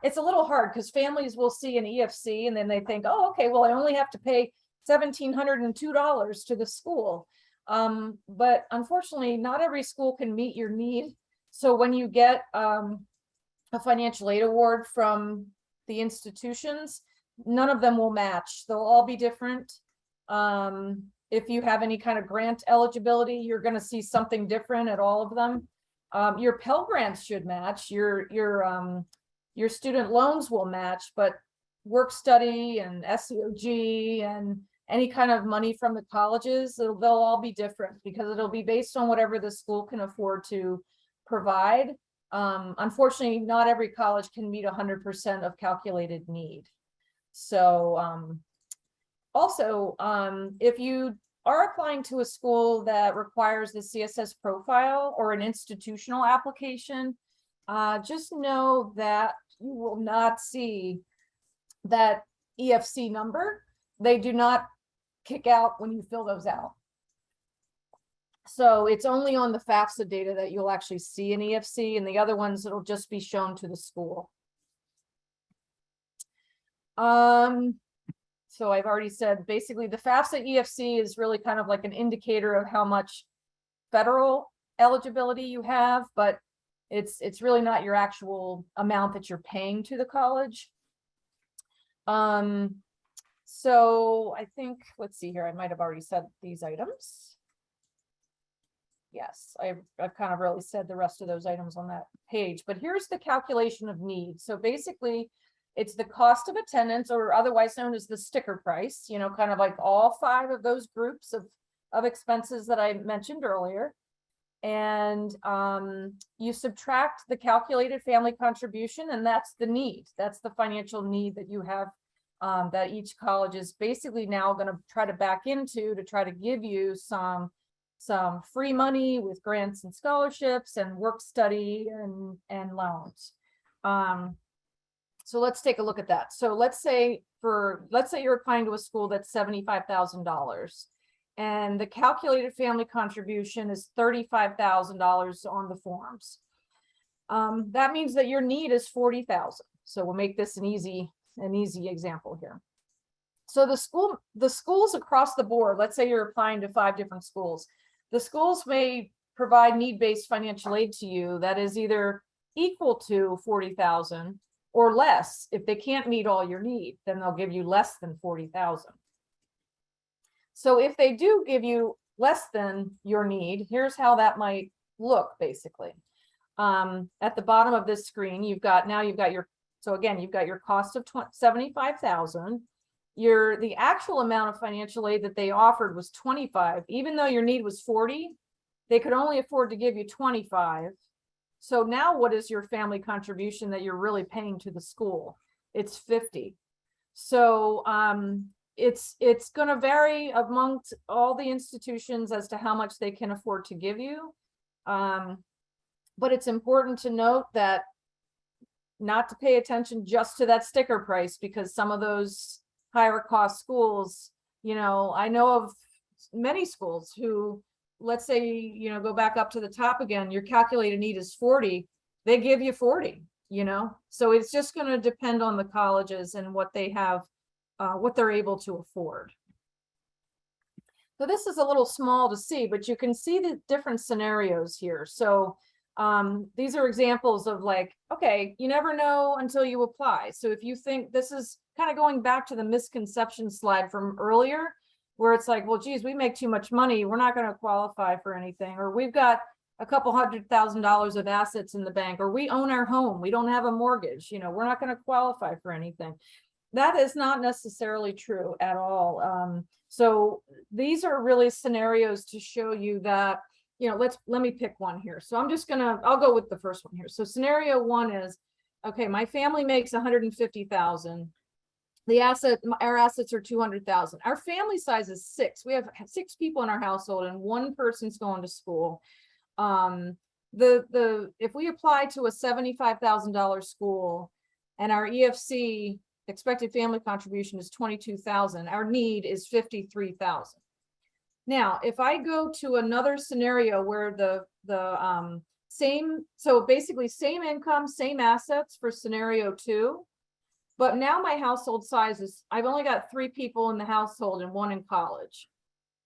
it's a little hard because families will see an EFC and then they think, oh, okay, well, I only have to pay $1,702 to the school. But unfortunately, not every school can meet your need. So when you get a financial aid award from the institutions, none of them will match. They'll all be different. If you have any kind of grant eligibility, you're going to see something different at all of them. Your Pell Grants should match. Your student loans will match, but work study and SEOG and any kind of money from the colleges, they'll all be different because it'll be based on whatever the school can afford to provide. Unfortunately, not every college can meet 100% of calculated need. So also, if you are applying to a school that requires the CSS profile or an institutional application, just know that you will not see that EFC number. They do not kick out when you fill those out. So it's only on the Fafsa data that you'll actually see an EFC, and the other ones it'll just be shown to the school. So I've already said basically the Fafsa EFC is really kind of like an indicator of how much federal eligibility you have, but it's really not your actual amount that you're paying to the college. So I think, let's see here, I might have already said these items. Yes, I've kind of really said the rest of those items on that page, but here's the calculation of need. So basically it's the cost of attendance, or otherwise known as the sticker price, you know, kind of like all 5 of those groups of expenses that I mentioned earlier. And you subtract the calculated family contribution, and that's the need. That's the financial need that you have, that each college is basically now going to try to back into to try to give you some free money with grants and scholarships and work study and loans. So let's take a look at that. So let's say you're applying to a school that's $75,000 and the calculated family contribution is $35,000 on the forms. That means that your need is $40,000. So we'll make this an easy example here. So the schools across the board, let's say you're applying to 5 different schools. The schools may provide need-based financial aid to you that is either equal to $40,000 or less. If they can't meet all your need, then they'll give you less than $40,000. So if they do give you less than your need, here's how that might look basically. At the bottom of this screen, you've got your cost of $75,000. The actual amount of financial aid that they offered was $25,000. Even though your need was $40,000, they could only afford to give you $25,000. So now what is your family contribution that you're really paying to the school? It's $50,000. So it's going to vary amongst all the institutions as to how much they can afford to give you. But it's important to note that not to pay attention just to that sticker price, because some of those higher cost schools, you know, I know of many schools who, let's say, you know, go back up to the top again, your calculated need is 40, they give you 40, you know, so it's just going to depend on the colleges and what they have, what they're able to afford. So this is a little small to see, but you can see the different scenarios here. So these are examples of like, okay, you never know until you apply. So if you think, this is kind of going back to the misconception slide from earlier, where it's like, well, geez, we make too much money, we're not going to qualify for anything, or we've got a couple $100,000 of assets in the bank, or we own our home, we don't have a mortgage, you know, we're not going to qualify for anything. That is not necessarily true at all. So these are really scenarios to show you that, you know, let me pick one here. So I'll go with the first one here. So scenario 1 is, okay, my family makes $150,000. Our assets are $200,000. Our family size is 6. We have 6 people in our household and 1 person's going to school. If we apply to a $75,000 school and our EFC expected family contribution is $22,000, our need is $53,000. Now, if I go to another scenario where the so basically same income, same assets for scenario 2. But now my household size is, I've only got 3 people in the household and 1 in college.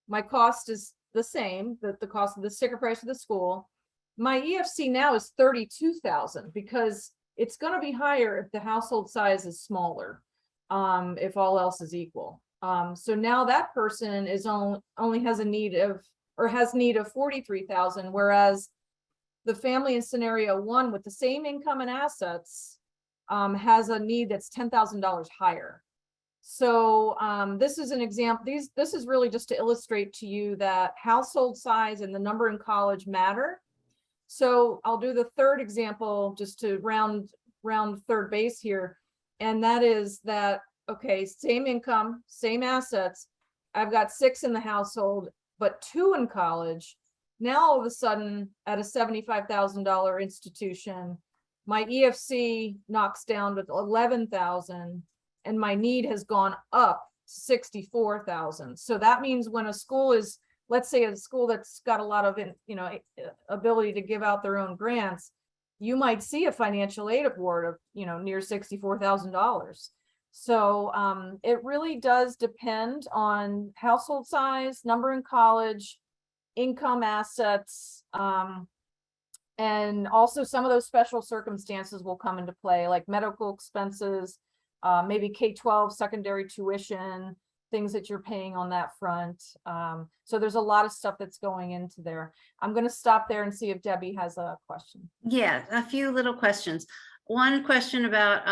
My cost is the same, the cost of the sticker price of the school. My EFC now is 32,000 because it's going to be higher if the household size is smaller, if all else is equal. So now that person is only has a need of, or has need of 43,000, whereas the family in scenario 1 with the same income and assets has a need that's $10,000 higher. So this is an example. This is really just to illustrate to you that household size and the number in college matter. So I'll do the third example just to round third base here. And that is that, okay, same income, same assets. I've got 6 in the household, but 2 in college. Now, all of a sudden, at a $75,000 institution, my EFC knocks down to 11,000 and my need has gone up 64,000. So that means when a school is, let's say a school that's got a lot of, ability to give out their own grants, you might see a financial aid award of, near $64,000. So it really does depend on household size, number in college, income, assets, and also some of those special circumstances will come into play, like medical expenses, maybe K-12 secondary tuition, things that you're paying on that front. So there's a lot of stuff that's going into there. I'm going to stop there and see if Debbie has a question. Yeah, a few little questions. One question about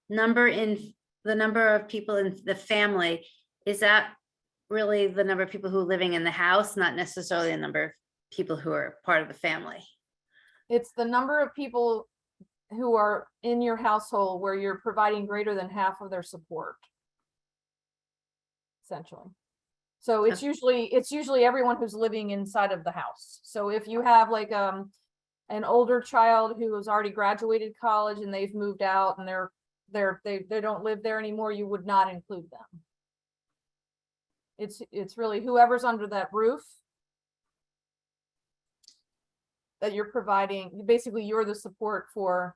the number of people in the family. Is that really the number of people who are living in the house, not necessarily the number of people who are part of the family? It's the number of people who are in your household where you're providing greater than half of their support, essentially. So it's usually everyone who's living inside of the house. So if you have like an older child who has already graduated college and they've moved out and they don't live there anymore, you would not include them. It's really whoever's under that roof that you're providing. Basically, you're the support for.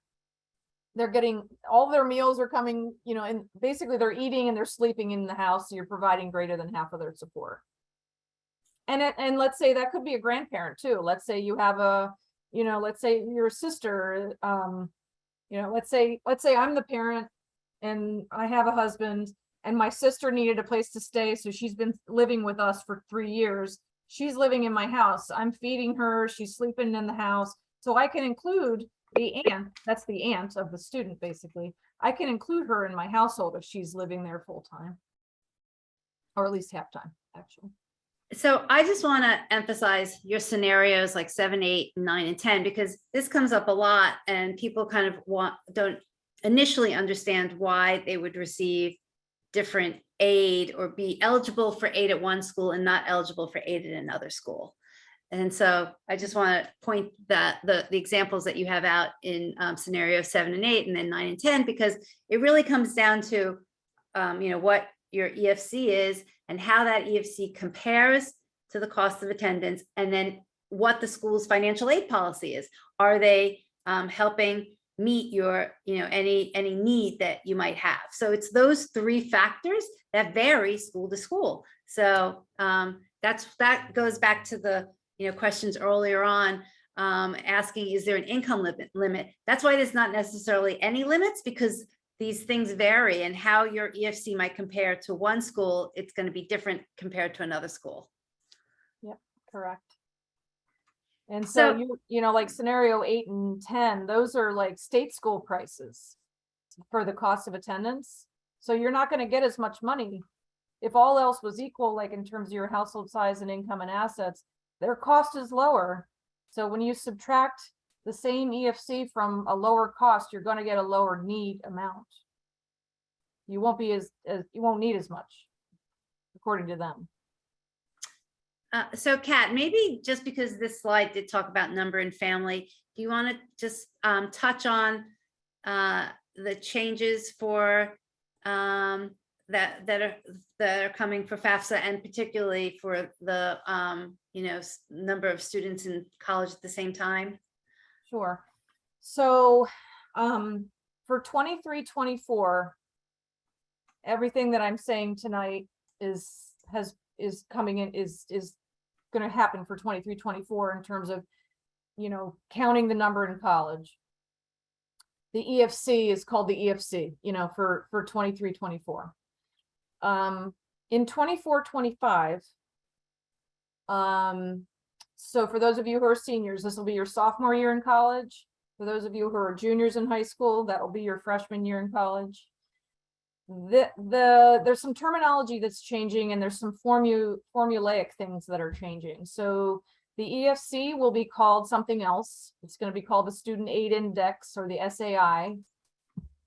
They're getting all their meals are coming, and basically they're eating and they're sleeping in the house. So you're providing greater than half of their support. And let's say that could be a grandparent too. Let's say you have let's say your sister, let's say I'm the parent and I have a husband and my sister needed a place to stay. So she's been living with us for 3 years. She's living in my house. I'm feeding her. She's sleeping in the house. So I can include the aunt. That's the aunt of the student, basically. I can include her in my household if she's living there full time, or at least half time, actually. So I just want to emphasize your scenarios like 7, 8, 9, and 10, because this comes up a lot and people kind of don't initially understand why they would receive different aid or be eligible for aid at one school and not eligible for aid at another school. And so I just want to point that the examples that you have out in scenario 7 and 8 and then 9 and 10, because it really comes down to what your EFC is and how that EFC compares to the cost of attendance, and then what the school's financial aid policy is. Are they helping meet your any need that you might have? So it's those 3 factors that vary school to school. So that goes back to the questions earlier on, asking, is there an income limit? That's why there's not necessarily any limits, because these things vary, and how your EFC might compare to one school, it's going to be different compared to another school. Yep, correct. And so like scenario 8 and 10, those are like state school prices for the cost of attendance. So you're not going to get as much money. If all else was equal, like in terms of your household size and income and assets, their cost is lower. So when you subtract the same EFC from a lower cost, you're going to get a lower need amount. You won't be you won't need as much, according to them. So Kat, maybe just because this slide did talk about number and family, do you want to just touch on the changes for that are coming for Fafsa, and particularly for the number of students in college at the same time? Sure. So, for 23-24, everything that I'm saying tonight is coming in, is going to happen for 23-24 in terms of, counting the number in college. The EFC is called the EFC, for 23-24. In 24-25, so for those of you who are seniors, this will be your sophomore year in college. For those of you who are juniors in high school, that will be your freshman year in college. There's some terminology that's changing, and there's some formulaic things that are changing. So the EFC will be called something else. It's going to be called the Student Aid Index, or the SAI.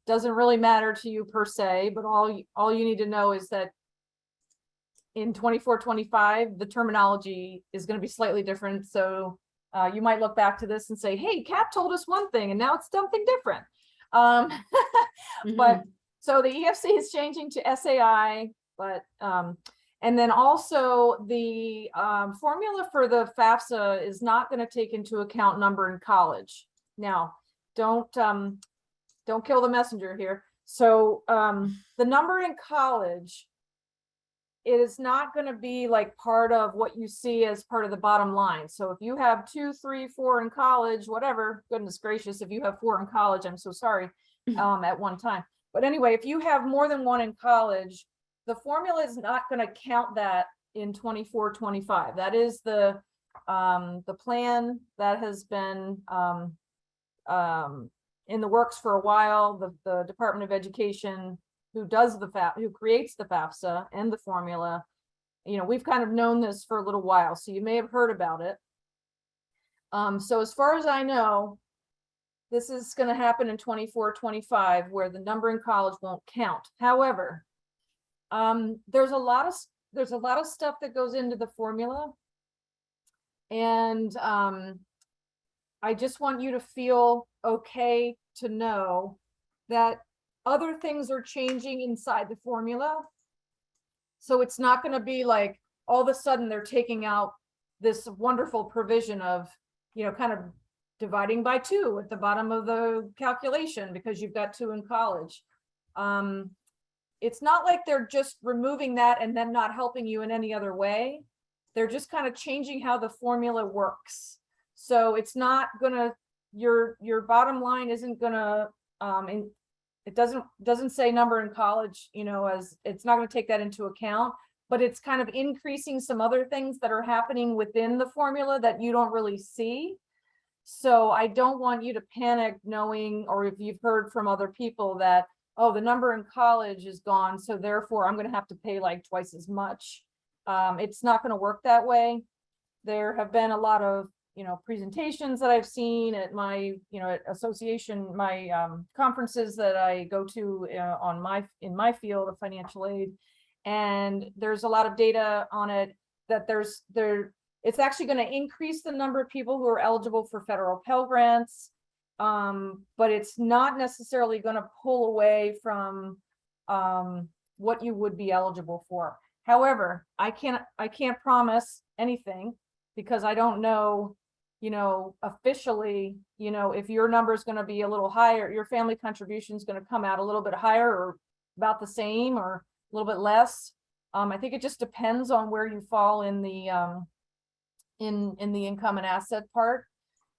Doesn't really matter to you per se, but all you need to know is that in 24-25, the terminology is going to be slightly different. So you might look back to this and say, hey, Cap told us one thing and now it's something different. But so the EFC is changing to SAI, but and then also the formula for the Fafsa is not going to take into account number in college. Now, don't kill the messenger here. So the number in college, it is not going to be like part of what you see as part of the bottom line. So if you have 2, 3, 4 in college, whatever, goodness gracious, if you have 4 in college, I'm so sorry, at one time. But anyway, if you have more than 1 in college, the formula is not going to count that in 24-25. That is the plan that has been in the works for a while. The Department of Education, who creates the FAFSA and the formula, we've kind of known this for a little while, so you may have heard about it. So as far as I know, this is going to happen in 24-25, where the number in college won't count. However, there's a lot of stuff that goes into the formula, and I just want you to feel okay to know that other things are changing inside the formula. So it's not going to be like all of a sudden they're taking out this wonderful provision of, kind of dividing by 2 at the bottom of the calculation because you've got 2 in college. It's not like they're just removing that and then not helping you in any other way. They're just kind of changing how the formula works. So it's not gonna, your bottom line isn't gonna, it doesn't say number in college, as it's not going to take that into account, but it's kind of increasing some other things that are happening within the formula that you don't really see. So I don't want you to panic knowing, or if you've heard from other people that, oh, the number in college is gone, so therefore I'm going to have to pay like twice as much. It's not going to work that way. There have been a lot of presentations that I've seen at my, at association, my conferences that I go to in my field of financial aid. And there's a lot of data on it that it's actually going to increase the number of people who are eligible for federal Pell Grants. But it's not necessarily going to pull away from what you would be eligible for. However, I can't promise anything because I don't know, officially, if your number is going to be a little higher, your family contribution is going to come out a little bit higher or about the same or a little bit less. I think it just depends on where you fall in the in the income and asset part.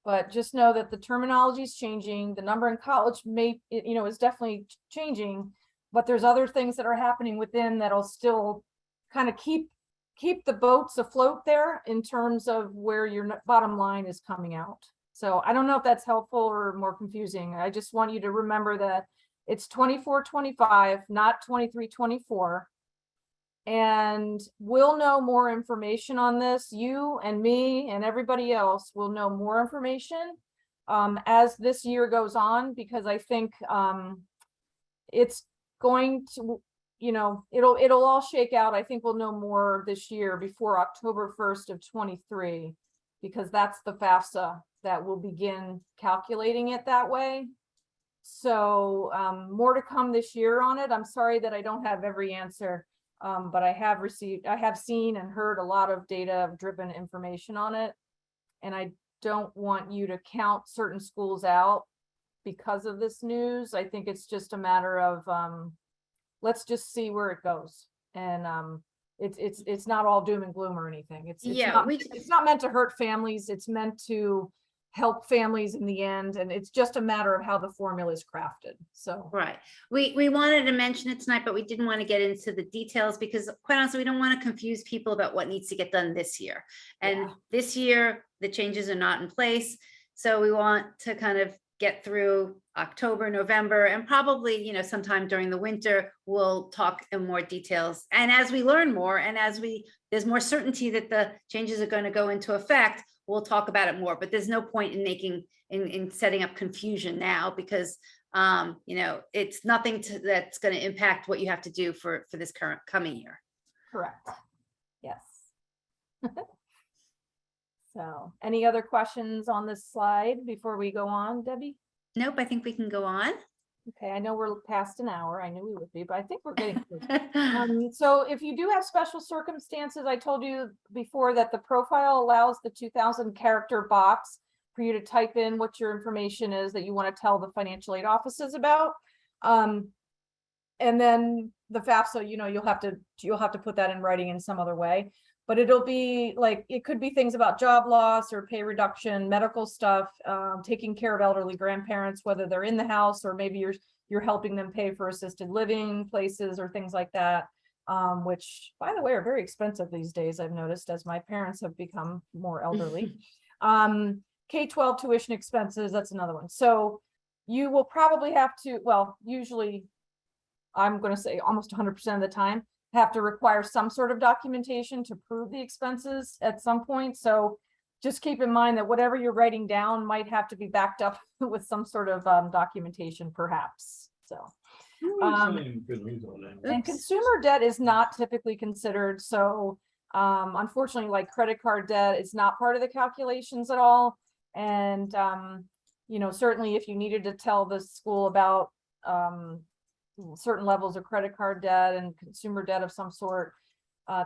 But just know that the terminology is changing. The number in college is definitely changing, but there's other things that are happening within that'll still kind of keep the boats afloat there in terms of where your bottom line is coming out. So I don't know if that's helpful or more confusing. I just want you to remember that it's 24-25, not 23-24. And we'll know more information on this. You and me and everybody else will know more information as this year goes on, because I think it's going to, it'll all shake out. I think we'll know more this year before October 1st of 23, because that's the FAFSA that will begin calculating it that way. So more to come this year on it. I'm sorry that I don't have every answer, but I have seen and heard a lot of data driven information on it. And don't want you to count certain schools out because of this news. I think it's just a matter of, let's just see where it goes. And, it's not all doom and gloom or anything. Yeah, It's not meant to hurt families. It's meant to help families in the end. And it's just a matter of how the formula is crafted. So. right. We wanted to mention it tonight, but we didn't want to get into the details because quite honestly, we don't want to confuse people about what needs to get done this year. And Yeah. this year, the changes are not in place. So we want to kind of get through October, November, and probably, you know, sometime during the winter, we'll talk in more details. And as we learn more, and as there's more certainty that the changes are going to go into effect, we'll talk about it more. But there's no point in setting up confusion now because, you know, it's nothing that's going to impact what you have to do for this coming year. Correct. Yes. So, any other questions on this slide before we go on, Debbie? Nope, I think we can go on. Okay, I know we're past an hour. I knew we would be, but I think we're getting close. So if you do have special circumstances, I told you before that the profile allows the 2000 character box for you to type in what your information is that you want to tell the financial aid offices about. And then the FAFSA, you know, you'll have to put that in writing in some other way. But it'll be like, it could be things about job loss or pay reduction, medical stuff, taking care of elderly grandparents, whether they're in the house or maybe you're helping them pay for assisted living places or things like that, which, by the way, are very expensive these days, I've noticed, as my parents have become more elderly. K-12 tuition expenses, that's another one. So you will probably have to, well, usually, I'm going to say almost 100% of the time, have to require some sort of documentation to prove the expenses at some point. So just keep in mind that whatever you're writing down might have to be backed up with some sort of documentation, perhaps. So, and consumer debt is not typically considered. So, unfortunately, like credit card debt is not part of the calculations at all. And, you know, certainly if you needed to tell the school about, certain levels of credit card debt and consumer debt of some sort,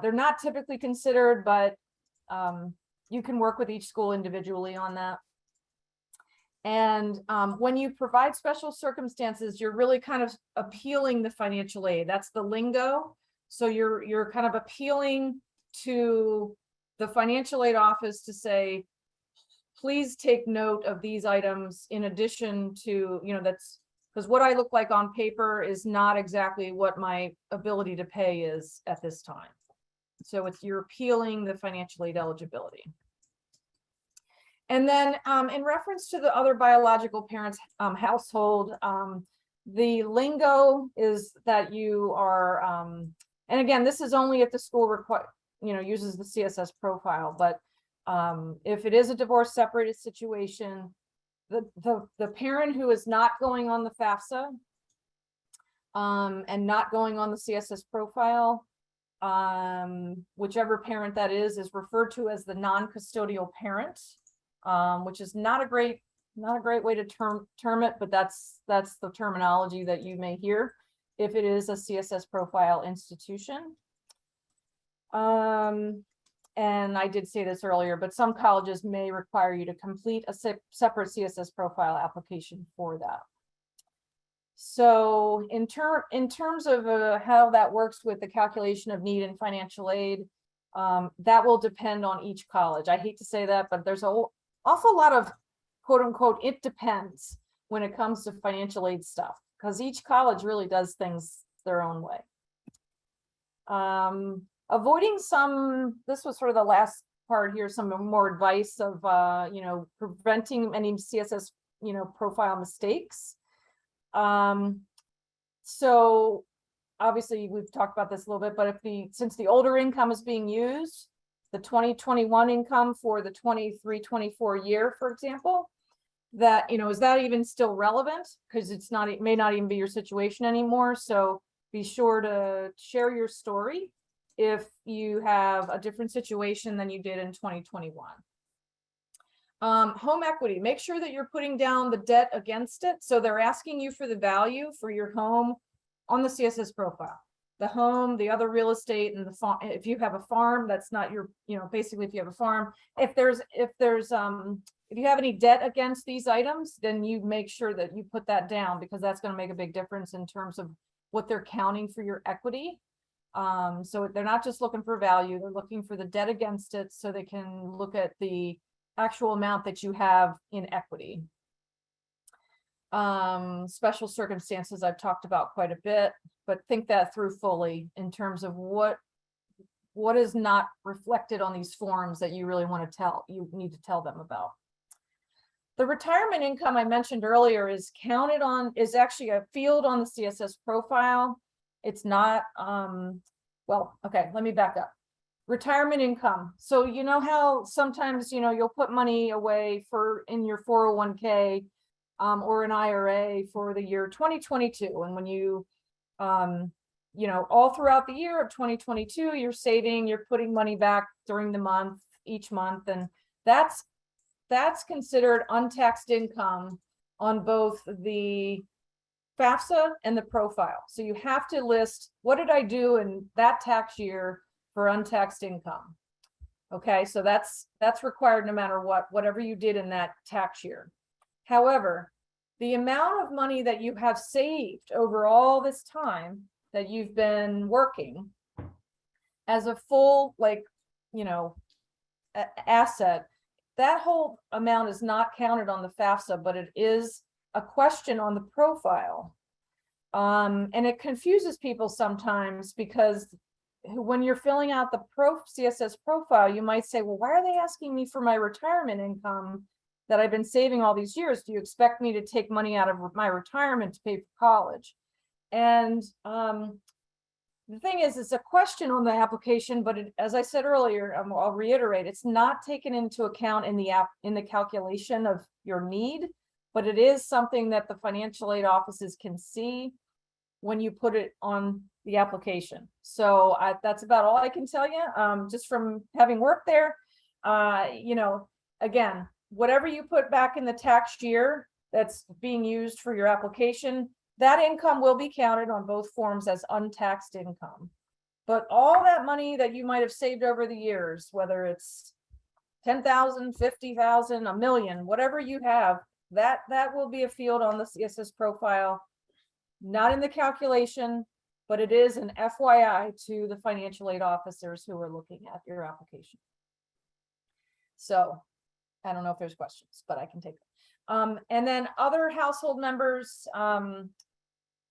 they're not typically considered, but you can work with each school individually on that. And when you provide special circumstances, you're really kind of appealing the financial aid. That's the lingo. So you're kind of appealing to the financial aid office to say, please take note of these items in addition to, you know, that's because what I look like on paper is not exactly what my ability to pay is at this time. So you're appealing the financial aid eligibility. And then in reference to the other biological parents household, the lingo is that you are, and again, this is only if the school uses the CSS profile, but if it is a divorce separated situation, the parent who is not going on the FAFSA and not going on the CSS profile, whichever parent that is referred to as the non-custodial parent, which is not a great way to term it, but that's the terminology that you may hear if it is a CSS profile institution. And I did say this earlier, but some colleges may require you to complete a separate CSS profile application for that. So in terms of how that works with the calculation of need and financial aid, that will depend on each college. I hate to say that, but there's an awful lot of quote unquote, it depends when it comes to financial aid stuff, because each college really does things their own way. Avoiding this was sort of the last part here, some more advice of, you know, preventing any CSS, you know, profile mistakes. So obviously we've talked about this a little bit, but since the older income is being used, the 2021 income for the 23-24 year, for example, that, you know, is that even still relevant? Because it may not even be your situation anymore. So be sure to share your story if you have a different situation than you did in 2021. Home equity, make sure that you're putting down the debt against it. So they're asking you for the value for your home on the CSS profile. the home, the other real estate, and the farm. If you have a farm, that's not your, basically if you have a farm, if you have any debt against these items, then you make sure that you put that down, because that's going to make a big difference in terms of what they're counting for your equity. So they're not just looking for value, they're looking for the debt against it, so they can look at the actual amount that you have in equity. Special circumstances I've talked about quite a bit, but think that through fully in terms of what is not reflected on these forms that you really want to you need to tell them about. The retirement income I mentioned earlier is actually a field on the CSS profile. It's not, well, okay, let me back up. Retirement income. So you know how sometimes, you'll put money away in your 401k or an IRA for the year 2022. And when you, all throughout the year of 2022, you're saving, you're putting money back during the month, each month. And that's considered untaxed income on both the FAFSA and the profile. So you have to list, what did I do in that tax year for untaxed income? Okay, so that's required no matter whatever you did in that tax year. However, the amount of money that you have saved over all this time that you've been working as a full, asset, that whole amount is not counted on the FAFSA, but it is a question on the profile. And it confuses people sometimes, because when you're filling out the CSS profile, you might say, well, why are they asking me for my retirement income that I've been saving all these years? Do you expect me to take money out of my retirement to pay for college? And the thing is, it's a question on the application, but as I said earlier, I'll reiterate, it's not taken into account in the calculation of your need, but it is something that the financial aid offices can see when you put it on the application. So that's about all I can tell you, just from having worked there. Again, whatever you put back in the tax year that's being used for your application, that income will be counted on both forms as untaxed income. But all that money that you might have saved over the years, whether it's 10,000, 50,000, $1 million, whatever you have, that will be a field on the CSS profile, not in the calculation, but it is an FYI to the financial aid officers who are looking at your application. So I don't know if there's questions, but I can take them. And then other household members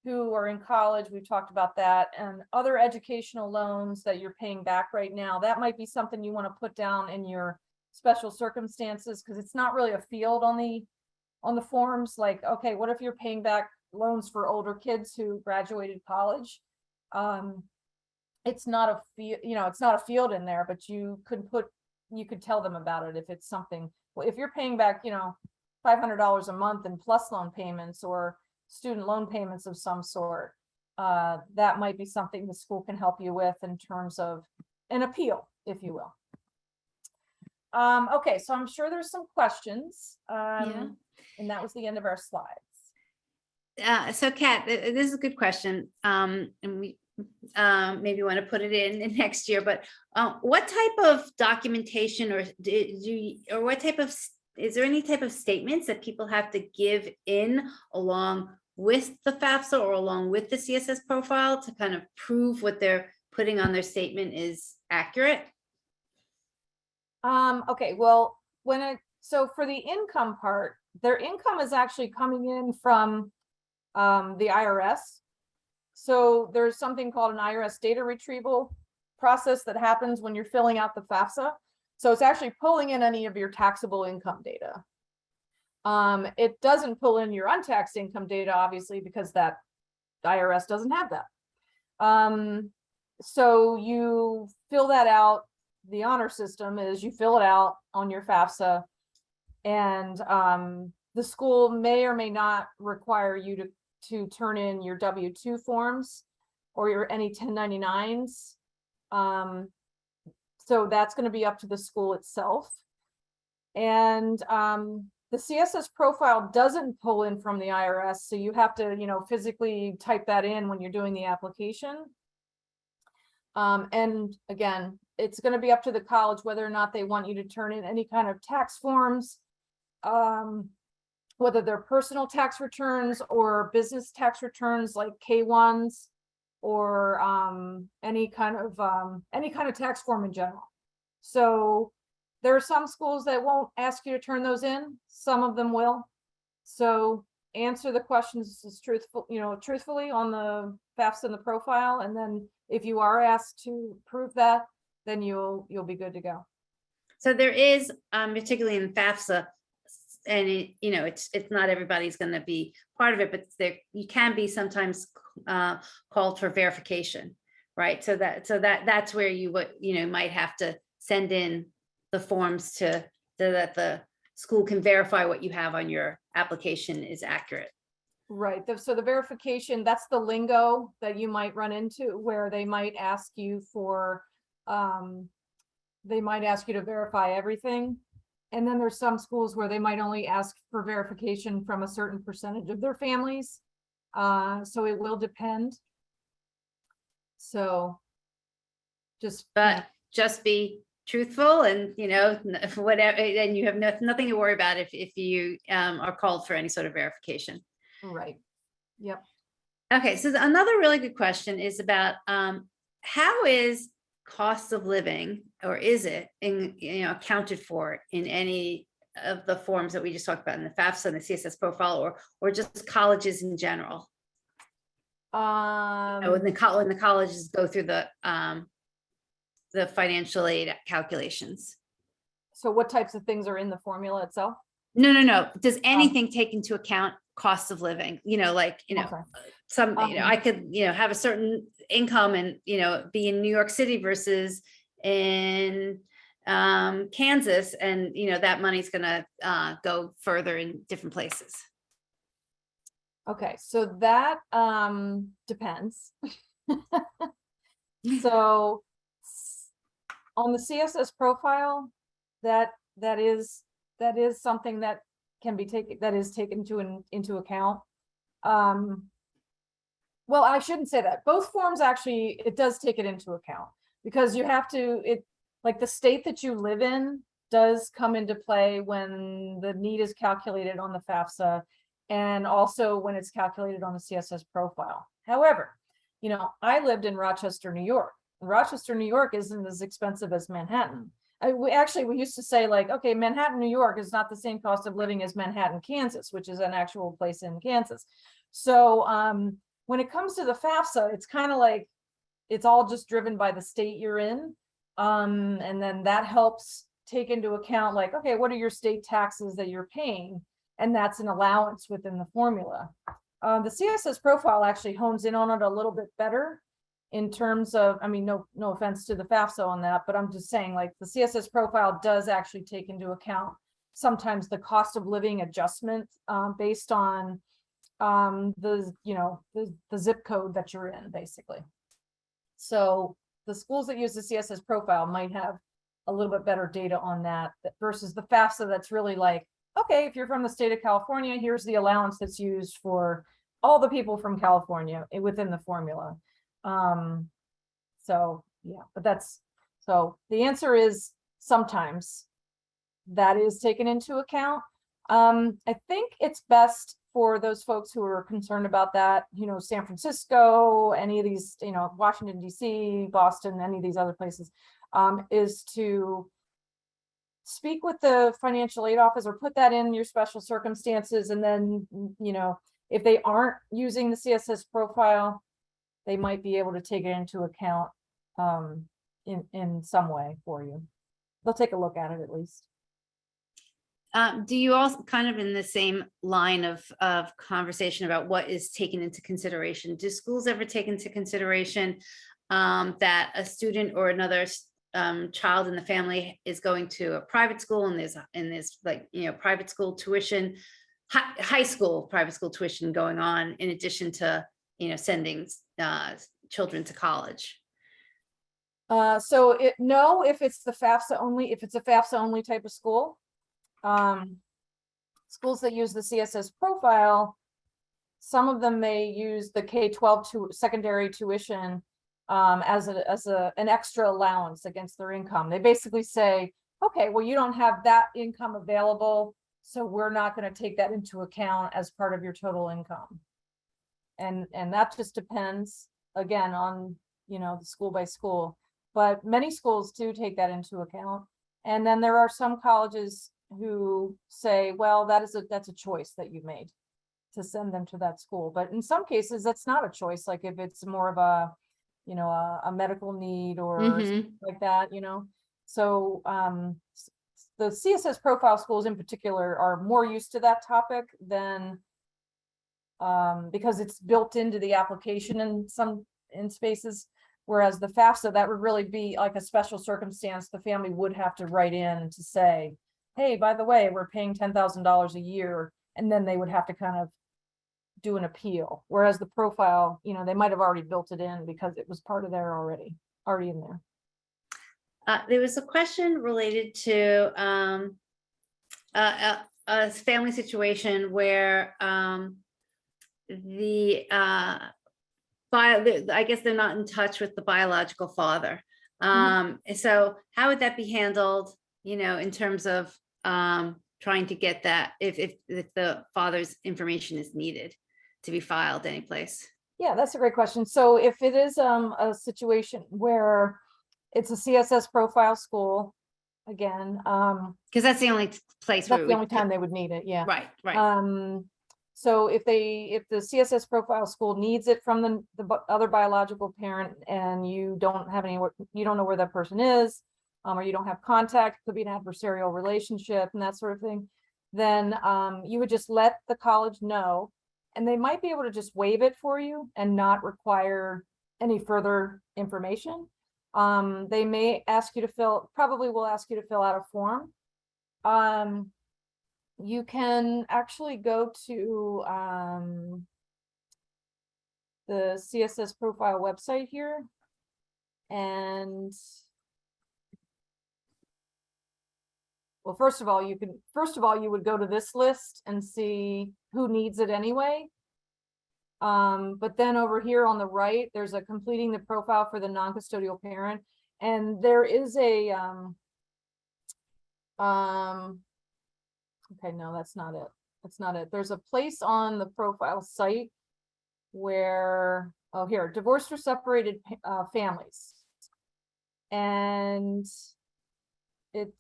who are in college, we've talked about that, and other educational loans that you're paying back right now, that might be something you want to put down in your special circumstances, because it's not really a field on the forms. Like, okay, what if you're paying back loans for older kids who graduated college? It's not a field, it's not a field in there, but you could tell them about it if it's something. Well, if you're paying back, $500 a month in plus loan payments or student loan payments of some sort, that might be something the school can help you with in terms of an appeal, if you will. Okay, so I'm sure there's some questions. Yeah. And that was the end of our slides. So Kat, this is a good question. And we maybe want to put it in next year, but what type of documentation is there any type of statements that people have to give in along with the FAFSA or along with the CSS profile to kind of prove what they're putting on their statement is accurate? Okay, well, so for the income part, their income is actually coming in from the IRS. So there's something called an IRS data retrieval process that happens when you're filling out the FAFSA. So it's actually pulling in any of your taxable income data. It doesn't pull in your untaxed income data, obviously, because that IRS doesn't have that. So you fill that out. The honor system is you fill it out on your FAFSA, and the school may or may not require you to turn in your W-2 forms or any 1099s. So that's going to be up to the school itself. And the CSS profile doesn't pull in from the IRS, so you have to, physically type that in when you're doing the application. And again, it's going to be up to the college whether or not they want you to turn in any kind of tax forms, whether they're personal tax returns or business tax returns like K-1s, or any kind of tax form in general. So there are some schools that won't ask you to turn those in. Some of them will. So answer the questions as truthfully on the FAFSA and the profile. And then if you are asked to prove that, then you'll be good to go. So there is, particularly in FAFSA, and it's not everybody's going to be part of it, but there you can be sometimes called for verification, right? So that's where you would might have to send in the forms so that the school can verify what you have on your application is accurate. Right. So the verification, that's the lingo that you might run into, where they might ask you for, they might ask you to verify everything. And then there's some schools where they might only ask for verification from a certain percentage of their families. So it will depend. So just, just be truthful and, whatever, and you have nothing to worry about if you are called for any sort of verification. Right. Yep. Okay. So another really good question is about how is cost of living, or is it accounted for in any of the forms that we just talked about in the FAFSA and the CSS profile, or just colleges in general? When the colleges go through the financial aid calculations. So what types of things are in the formula itself? No. Does anything take into account cost of living? Okay. Some, I could, have a certain income and, be in New York City versus in Kansas, and, that money's gonna go further in different places. Okay, so that depends. So on the CSS profile, that is something that can be taken, that is taken into account. Well, I shouldn't say that. Both forms actually, it does take it into account, because you have to, like the state that you live in does come into play when the need is calculated on the FAFSA, and also when it's calculated on the CSS profile. However, I lived in Rochester, New York. Rochester, New York isn't as expensive as Manhattan. We used to say, like, okay, Manhattan, New York is not the same cost of living as Manhattan, Kansas, which is an actual place in Kansas. So when it comes to the FAFSA, it's kind of like, it's all just driven by the state you're in. And then that helps take into account, like, okay, what are your state taxes that you're paying? And that's an allowance within the formula. The CSS profile actually hones in on it a little bit better in terms of, no offense to the FAFSA on that, but I'm just saying, like, the CSS profile does actually take into account sometimes the cost of living adjustment based on the zip code that you're in, basically. So the schools that use the CSS profile might have a little bit better data on that versus the FAFSA, that's really like, okay, if you're from the state of California, here's the allowance that's used for all the people from California within the formula. So yeah, but so the answer is sometimes that is taken into account. I think it's best for those folks who are concerned about that, San Francisco, any of these, Washington, DC, Boston, any of these other places, is to speak with the financial aid office, or put that in your special circumstances. And then, if they aren't using the CSS profile, they might be able to take it into account in some way for you. They'll take a look at it at least. Do you also, kind of in the same line of conversation about what is taken into consideration, do schools ever take into consideration that a student or another child in the family is going to a private school, and there's like, private school tuition, high school private school tuition going on in addition to, sending children to college? So no, if it's the FAFSA only, if it's a FAFSA only type of school, schools that use the CSS profile, some of them may use the K-12 to secondary tuition as an extra allowance against their income. They basically say, okay, well, you don't have that income available, so we're not going to take that into account as part of your total income. And that just depends, again, on, you know, the school by school, but many schools do take that into account. And then there are some colleges who say, well, that's a choice that you made to send them to that school. But in some cases, that's not a choice. Like if it's more of a, you know, a medical need or something like that, you know. So the CSS profile schools in particular are more used to that topic than because it's built into the application in spaces. Whereas the FAFSA, that would really be like a special circumstance. The family would have to write in to say, hey, by the way, we're paying $10,000 a year. And then they would have to kind of do an appeal. Whereas the profile, you know, they might have already built it in because it was part of there already in there. There was a question related to a family situation where I guess they're not in touch with the biological father. So how would that be handled, you know, in terms of trying to get that if the father's information is needed to be filed any place? Yeah, that's a great question. So if it is a situation where it's a CSS profile school, again, because that's the only place where that's the only time they would need it. Yeah. Right. So if the CSS profile school needs it from the other biological parent and you don't know where that person is, or you don't have contact, could be an adversarial relationship and that sort of thing, then you would just let the college know, and they might be able to just waive it for you and not require any further information. They may ask you to probably will ask you to fill out a form. You can actually go to the CSS profile website here, and well, first of all, you would go to this list and see who needs it anyway. But then over here on the right, there's a completing the profile for the non-custodial parent, and there is a okay, no, that's not it. That's not it. There's a place on the profile site where, oh, here, divorced or separated families. And it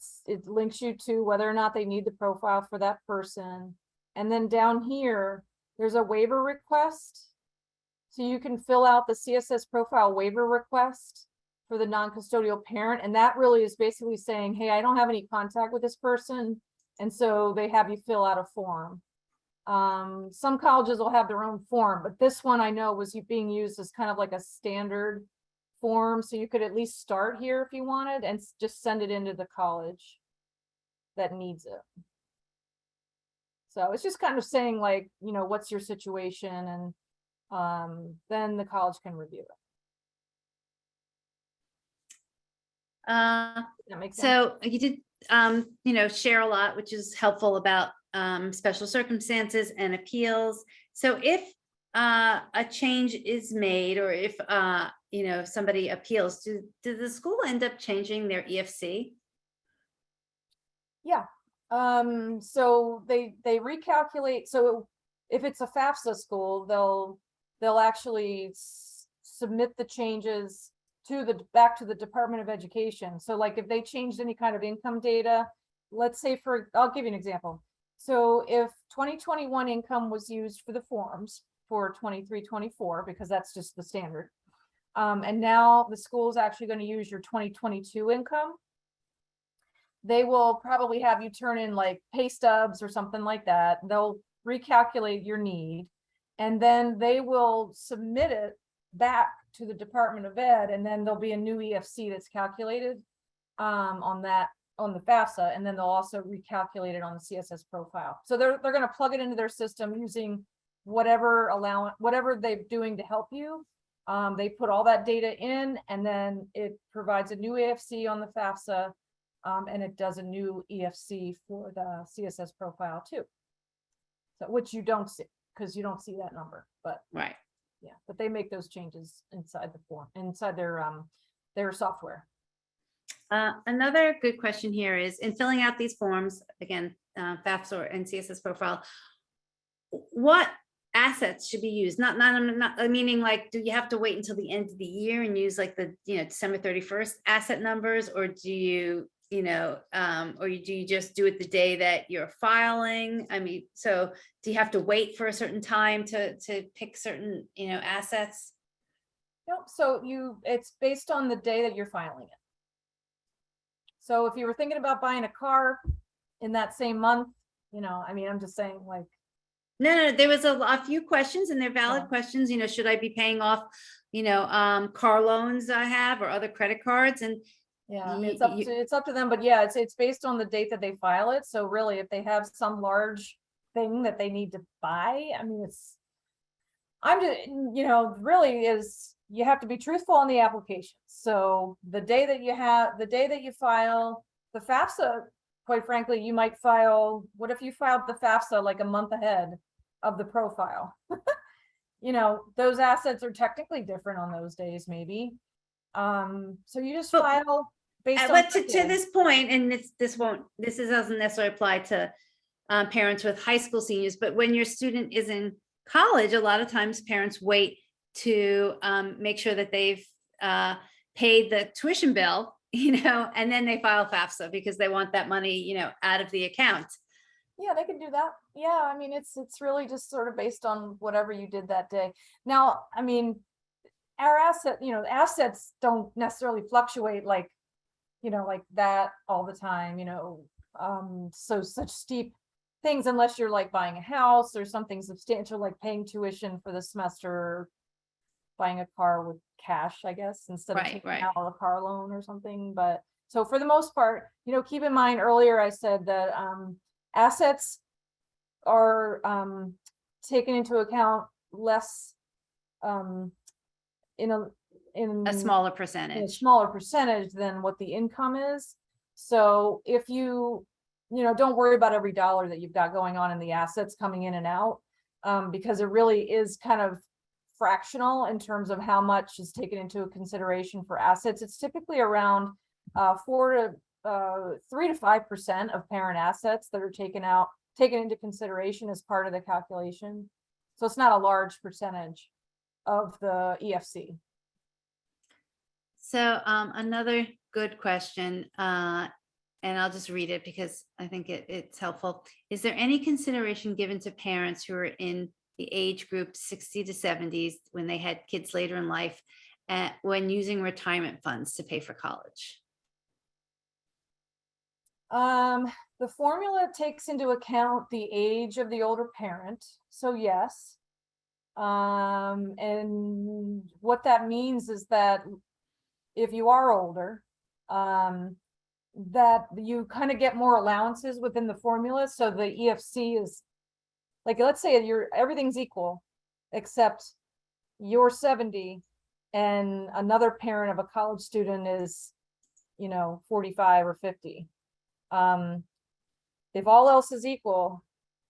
links you to whether or not they need the profile for that person. And then down here, there's a waiver request. So you can fill out the CSS profile waiver request for the non-custodial parent. And that really is basically saying, hey, I don't have any contact with this person. And so they have you fill out a form. Some colleges will have their own form, but this one I know was being used as kind of like a standard form. So you could at least start here if you wanted and just send it into the college that needs it. So it's just kind of saying, like, you know, what's your situation, and then the college can review it. That makes sense. So you did, you know, share a lot, which is helpful about special circumstances and appeals. So if a change is made, or if you know, somebody appeals, do the school end up changing their EFC? Yeah. So they recalculate. So if it's a FAFSA school, they'll actually submit the changes back to the Department of Education. So like if they changed any kind of income data, let's say I'll give you an example. So if 2021 income was used for the forms for 23-24, because that's just the standard. And now the school is actually going to use your 2022 income. They will probably have you turn in like pay stubs or something like that. They'll recalculate your need, and then they will submit it back to the Department of Ed, and then there'll be a new EFC that's calculated on the FAFSA, and then they'll also recalculate it on the CSS profile. So they're going to plug it into their system using whatever they're doing to help you. They put all that data in, and then it provides a new EFC on the FAFSA, and it does a new EFC for the CSS profile too. So which you don't see, because you don't see that number, but right. Yeah, but they make those changes inside the form, inside their software. Another good question here is, in filling out these forms, again, Fafsa and CSS Profile, what assets should be used? Not meaning like, do you have to wait until the end of the year and use like the, December 31st asset numbers, or do you, or do you just do it the day that you're filing? I mean, so do you have to wait for a certain time to pick certain, assets? Nope, so it's based on the day that you're filing it. So if you were thinking about buying a car in that same month, I mean, I'm just saying, like, No, there was a few questions, and they're valid Yeah. questions. Should I be paying off, car loans I have or other credit cards? And yeah, I mean, it's up to them, but yeah, it's based on the date that they file it. So really, if they have some large thing that they need to buy, I mean, I'm just, really is, you have to be truthful on the application. So the day that you file the FAFSA, quite frankly, you might file, what if you filed the FAFSA like a month ahead of the profile? Those assets are technically different on those days, maybe. So you just But- file based on. But to this point, and this doesn't necessarily apply to parents with high school seniors, but when your student is in college, a lot of times parents wait to make sure that they've paid the tuition bill, and then they file FAFSA because they want that money, out of the account. Yeah, they can do that. Yeah, I mean, it's really just sort of based on whatever you did that day. Now, I mean, our assets don't necessarily fluctuate like that all the time, so such steep things, unless you're like buying a house or something substantial, like paying tuition for the semester, or buying a car with cash, I guess, instead of taking out a car loan or something. But so for the most part, keep in mind, earlier I said that assets are taken into account less in A smaller a percentage. smaller percentage than what the income is. So if you don't worry about every dollar that you've got going on in the assets coming in and out, because it really is kind of fractional in terms of how much is taken into consideration for assets. It's typically around 3 to 5% of parent assets that are taken into consideration as part of the calculation. So it's not a large percentage of the EFC. So another good question, and I'll just read it because I think it's helpful. Is there any consideration given to parents who are in the age group 60 to 70s when they had kids later in life, when using retirement funds to pay for college? The formula takes into account the age of the older parent. So yes. And what that means is that if you are older, that you kind of get more allowances within the formula. So the EFC is like, let's say everything's equal, except you're 70 and another parent of a college student is, 45 or 50. If all else is equal,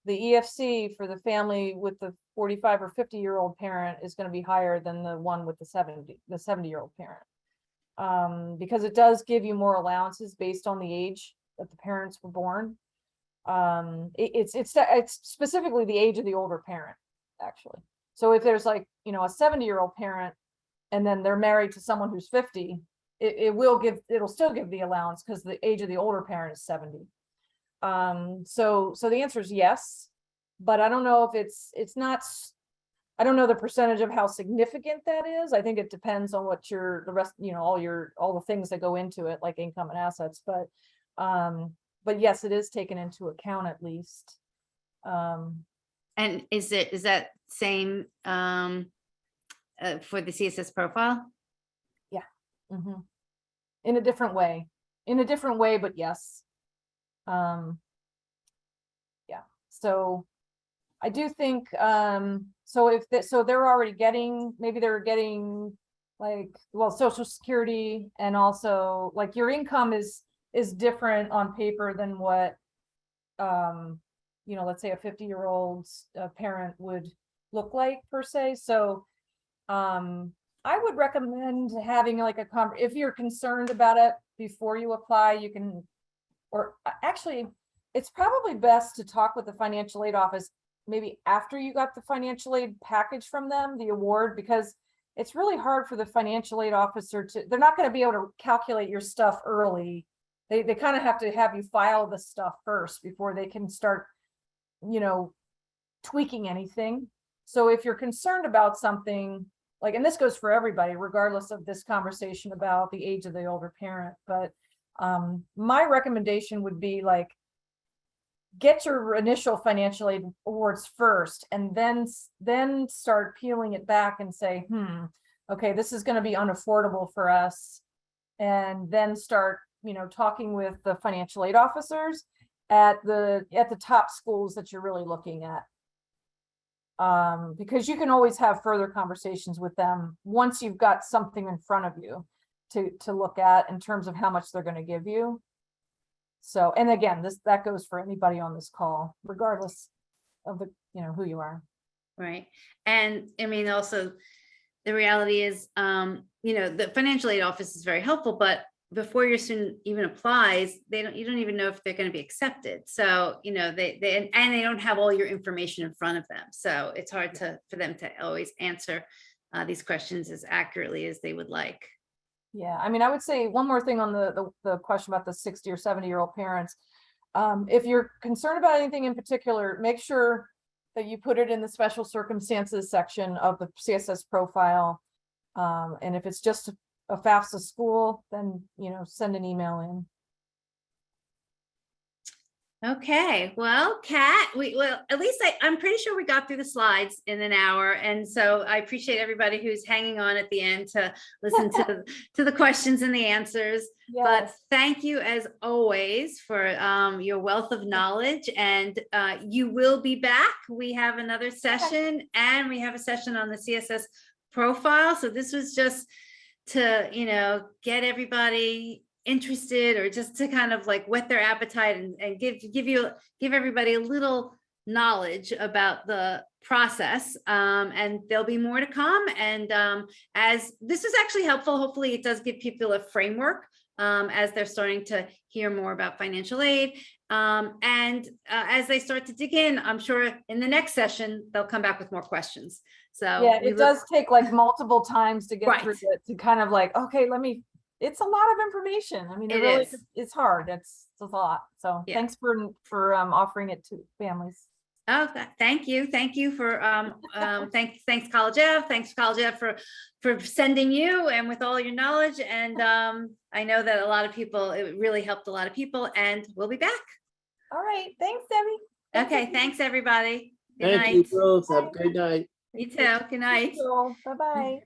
the EFC for the family with the 45 or 50-year-old parent is going to be higher than the one with the 70-year-old parent. Because it does give you more allowances based on the age that the parents were born. It's specifically the age of the older parent, actually. So if there's like, a 70-year-old parent and then they're married to someone who's 50, it'll still give the allowance because the age of the older parent is 70. So the answer is yes, but I don't know if it's not, I don't know the percentage of how significant that is. I think it depends on what the rest, all the things that go into it, like income and assets, but yes, it is taken into account at least. And is that same for the CSS profile? Yeah. Mm-hmm. In a different way, but yes. Yeah, so I do think, so so they're already getting, maybe they're getting like, well, Social Security, and also like your income is different on paper than what, let's say a 50-year-old parent would look like per se. So I would recommend having like if you're concerned about it before you apply, you can, or actually, it's probably best to talk with the financial aid office maybe after you got the financial aid package from them, the award, because it's really hard for the financial aid officer they're not going to be able to calculate your stuff early. They kind of have to have you file the stuff first before they can start, tweaking anything. So if you're concerned about something, like, and this goes for everybody, regardless of this conversation about the age of the older parent, but my recommendation would be like, get your initial financial aid awards first, and then start peeling it back and say, okay, this is going to be unaffordable for us. And then start, talking with the financial aid officers at the top schools that you're really looking at. Because you can always have further conversations with them once you've got something in front of you to look at in terms of how much they're going to give you. So, and again, that goes for anybody on this call, regardless of who you are. Right. And I mean, also the reality is, the financial aid office is very helpful, but before your student even applies, you don't even know if they're going to be accepted. So, they don't have all your information in front of them. So it's hard for them to always answer these questions as accurately as they would like. Yeah, I mean, I would say one more thing on the question about the 60 or 70-year-old parents. If you're concerned about anything in particular, make sure that you put it in the special circumstances section of the Css profile. And if it's just a Fafsa school, then, send an email in. Okay, well, Kat, at least I'm pretty sure we got through the slides in an hour. And so I appreciate everybody who's hanging on at the end to listen to the questions and the answers. Yes. But thank you as always for your wealth of knowledge, and you will be back. We have another session, and we have a session on the Css profile. So this was just to, get everybody interested, or just to kind of like whet their appetite and give everybody a little knowledge about the process. And there'll be more to come. And as this is actually helpful, hopefully it does give people a framework as they're starting to hear more about financial aid. And as they start to dig in, I'm sure in the next session, they'll come back with more questions. So yeah, it does take like multiple times to get through it, to kind of like, okay, it's a lot of information. I mean, it really is. It's hard. It's a lot. So thanks for offering it to families. Oh, thank you. Thank you for thanks College Ave. Thanks College Ave for sending you and with all your knowledge. And I know that it really helped a lot of people, and we'll be back. All right. Thanks, Debbie. Okay. Thanks everybody. Good night. Thank you both. Have a good night. You too. Good night. Bye-bye.